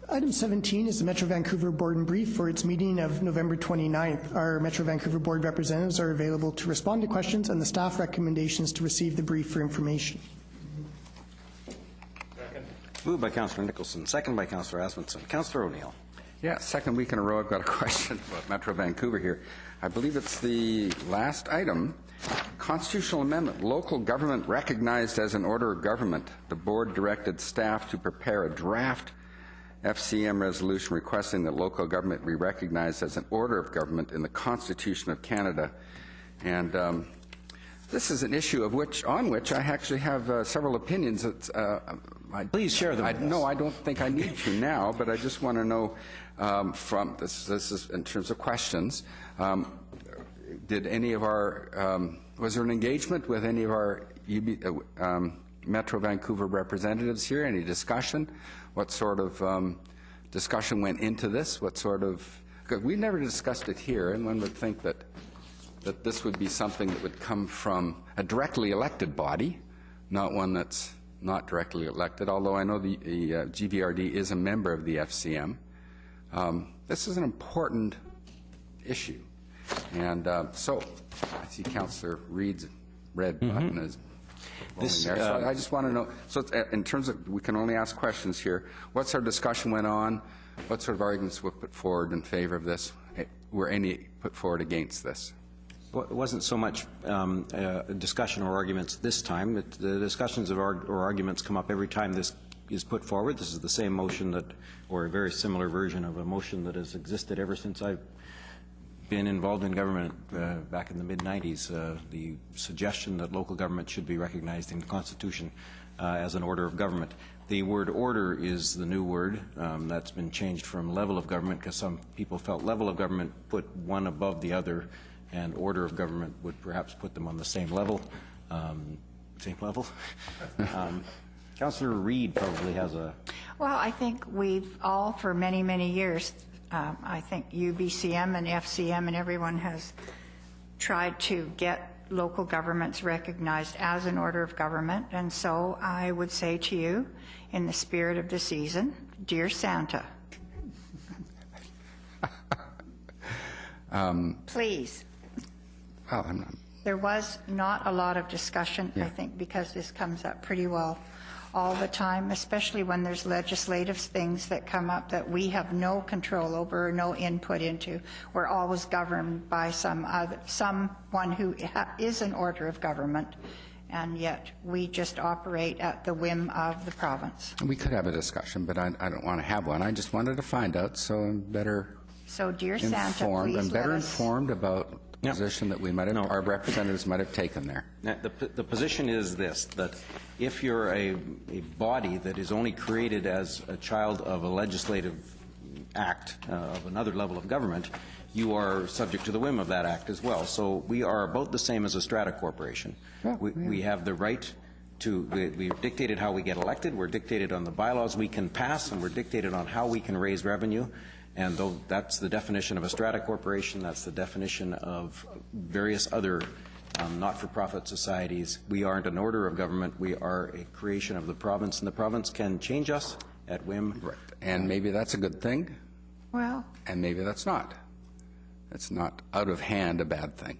Item 17 is the Metro Vancouver Board and Brief for its meeting of November 29th. Our Metro Vancouver Board representatives are available to respond to questions and the staff recommendations to receive the brief for information. Second. Moved by Councillor Nicholson, second by Councillor Asmundson. Councillor O'Neill. Yeah, second week in a row I've got a question about Metro Vancouver here. I believe it's the last item. Constitutional amendment. Local government recognized as an order of government. The board directed staff to prepare a draft FCM resolution requesting that local government be recognized as an order of government in the Constitution of Canada. And this is an issue on which I actually have several opinions. Please share them with us. No, I don't think I need to now, but I just want to know from this is in terms of questions. Did any of our was there an engagement with any of our Metro Vancouver representatives here? Any discussion? What sort of discussion went into this? What sort of? Because we never discussed it here, and one would think that this would be something that would come from a directly elected body, not one that's not directly elected. Although I know the GVRD is a member of the FCM. This is an important issue. And so I see Councillor Reid's red button is rolling there. So I just want to know, so in terms of, we can only ask questions here, what sort of discussion went on? What sort of arguments were put forward in favor of this? Were any put forward against this? Well, it wasn't so much discussion or arguments this time. The discussions or arguments come up every time this is put forward. This is the same motion that, or a very similar version of a motion that has existed ever since I've been involved in government back in the mid-90s. The suggestion that local government should be recognized in the Constitution as an order of government. The word order is the new word. That's been changed from level of government because some people felt level of government put one above the other, and order of government would perhaps put them on the same level. Councillor Reid probably has a... Well, I think we've all, for many, many years, I think UBCM and FCM and everyone has tried to get local governments recognized as an order of government. And so I would say to you, in the spirit of the season, dear Santa, please. Well, I'm not. There was not a lot of discussion, I think, because this comes up pretty well all the time, especially when there's legislative things that come up that we have no control over or no input into. We're always governed by someone who is an order of government, and yet we just operate at the whim of the province. We could have a discussion, but I don't want to have one. I just wanted to find out, so I'm better dear Santa, please I'm better informed about the position that we might have, our representatives might have taken there. Now, the position is this, that if you're a body that is only created as a child of a legislative act of another level of government, you are subject to the whim of that act as well. So we are about the same as a strata corporation. Yeah, we have the right to, we've dictated how we get elected, we're dictated on the bylaws we can pass, and we're dictated on how we can raise revenue. And though that's the definition of a strata corporation, that's the definition of various other not-for-profit societies. We aren't an order of government. We are a creation of the province, and the province can change us at whim. Right. And maybe that's a good thing. Well. And maybe that's not. It's not out of hand a bad thing.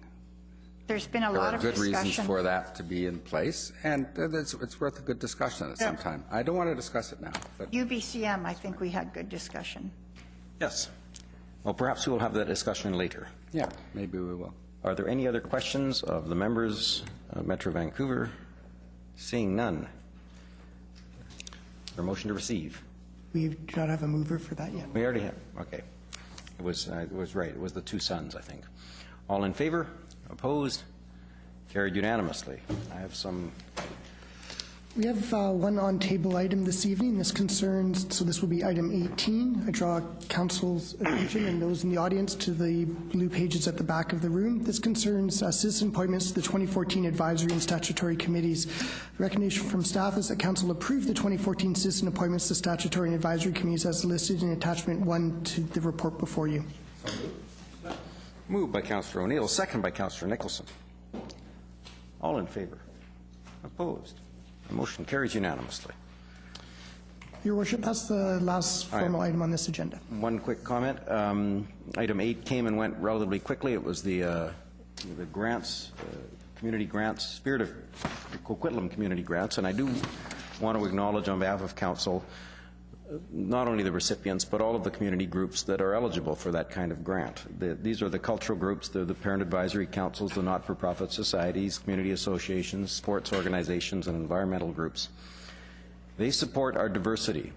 There's been a lot of discussion. There are good reasons for that to be in place, and it's worth a good discussion at some time. I don't want to discuss it now. But UBCM, I think we had good discussion. Yes. Well, perhaps we will have that discussion later. Yeah, maybe we will. Are there any other questions of the members of Metro Vancouver? Seeing none. Or motion to receive? We do not have a mover for that yet. We already have. Okay. It was right. It was the two sons, I think. All in favor? Opposed? Carried unanimously. I have some... We have one on-table item this evening. This concerns, so this will be item 18. I draw council's attention and those in the audience to the blue pages at the back of the room. This concerns citizen appointments to the 2014 Advisory and Statutory Committees. The recognition from staff is that council approved the 2014 citizen appointments to Statutory and Advisory Committees as listed in Attachment 1 to the report before you. Moved by Councillor O'Neill, second by Councillor Nicholson. All in favor? Opposed? The motion carries unanimously. Your Worship, that's the last formal item on this agenda. One quick comment. Item 8 came and went relatively quickly. It was the grants, community grants, spirit of Coquitlam community grants, and I do want to acknowledge on behalf of Council not only the recipients, but all of the community groups that are eligible for that kind of grant. These are the cultural groups, they're the parent advisory councils, the not-for-profit societies, community associations, sports organizations, and environmental groups. They support our diversity.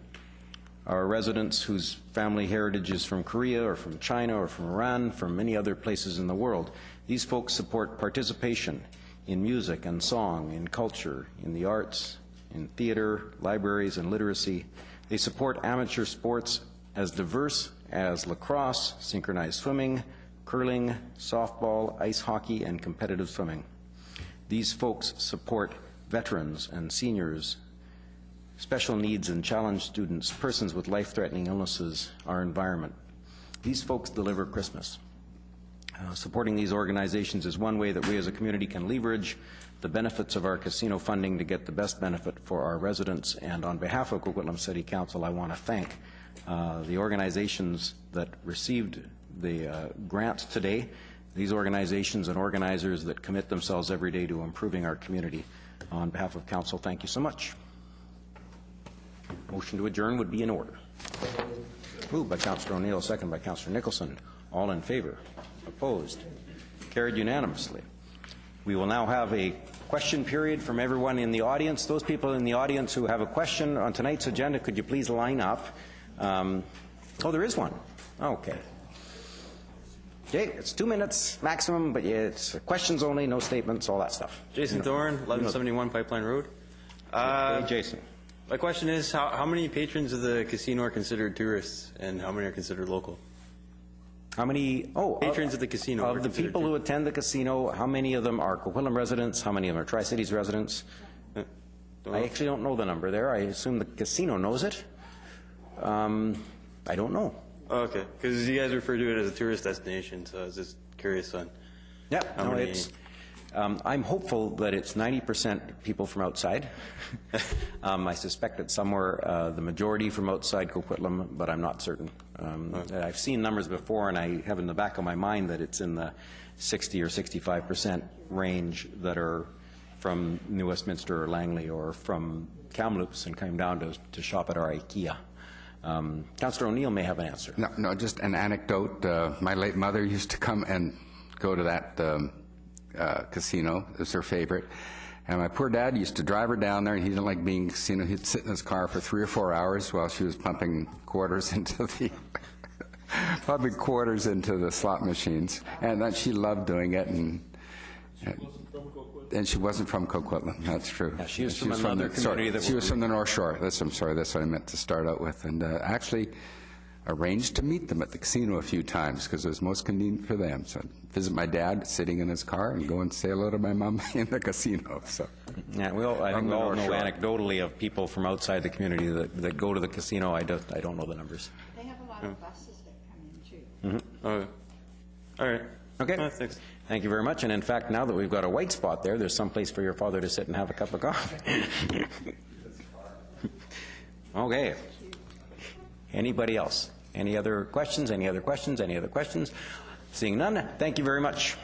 Our residents whose family heritage is from Korea or from China or from Iran, from many other places in the world. These folks support participation in music and song, in culture, in the arts, in theater, libraries, and literacy. They support amateur sports as diverse as lacrosse, synchronized swimming, curling, softball, ice hockey, and competitive swimming. These folks support veterans and seniors, special needs and challenged students, persons with life-threatening illnesses, our environment. These folks deliver Christmas. Supporting these organizations is one way that we as a community can leverage the benefits of our casino funding to get the best benefit for our residents. And on behalf of Coquitlam City Council, I want to thank the organizations that received the grant today, these organizations and organizers that commit themselves every day to improving our community. On behalf of Council, thank you so much. Motion to adjourn would be in order. Moved by Councillor O'Neill, second by Councillor Nicholson. All in favor? Opposed? Carried unanimously. We will now have a question period from everyone in the audience. Those people in the audience who have a question on tonight's agenda, could you please line up? Oh, there is one. Okay. Okay, it's 2 minutes maximum, but it's questions only, no statements, all that stuff. Jason Thorne, 1171 Pipeline Road. Hey, Jason. My question is, how many patrons of the casino are considered tourists, and how many are considered local? How many patrons of the casino? Of the people who attend the casino, how many of them are Coquitlam residents? How many of them are Tri-Cities residents? I actually don't know the number there. I assume the casino knows it. I don't know. Oh, okay, because you guys refer to it as a tourist destination, so I was just curious on. Yeah, no, it's. I'm hopeful that it's 90% people from outside. I suspect it's somewhere the majority from outside Coquitlam, but I'm not certain. I've seen numbers before, and I have in the back of my mind that it's in the 60 or 65% range that are from New Westminster or Langley or from Kamloops and come down to shop at our IKEA. Councillor O'Neill may have an answer. No, just an anecdote. My late mother used to come and go to that casino. It was her favorite. And my poor dad used to drive her down there, and he didn't like being in the casino. He'd sit in his car for 3 or 4 hours while she was pumping quarters into the slot machines. And then she loved doing it. And she wasn't from Coquitlam. That's true. Yeah, she was from another community. She was from the North Shore. I'm sorry. That's what I meant to start out with. And actually arranged to meet them at the casino a few times because it was most convenient for them. So I'd visit my dad sitting in his car and go and say hello to my mom in the casino. So yeah, I think we all know anecdotally of people from outside the community that go to the casino. I don't know the numbers. They have a lot of buses that come in too. Mm-hmm. All right. Okay. Thanks. Thank you very much. And in fact, now that we've got a white spot there's some place for your father to sit and have a cup of coffee. Okay. Anybody else? Any other questions? Any other questions? Any other questions? Seeing none, thank you very much.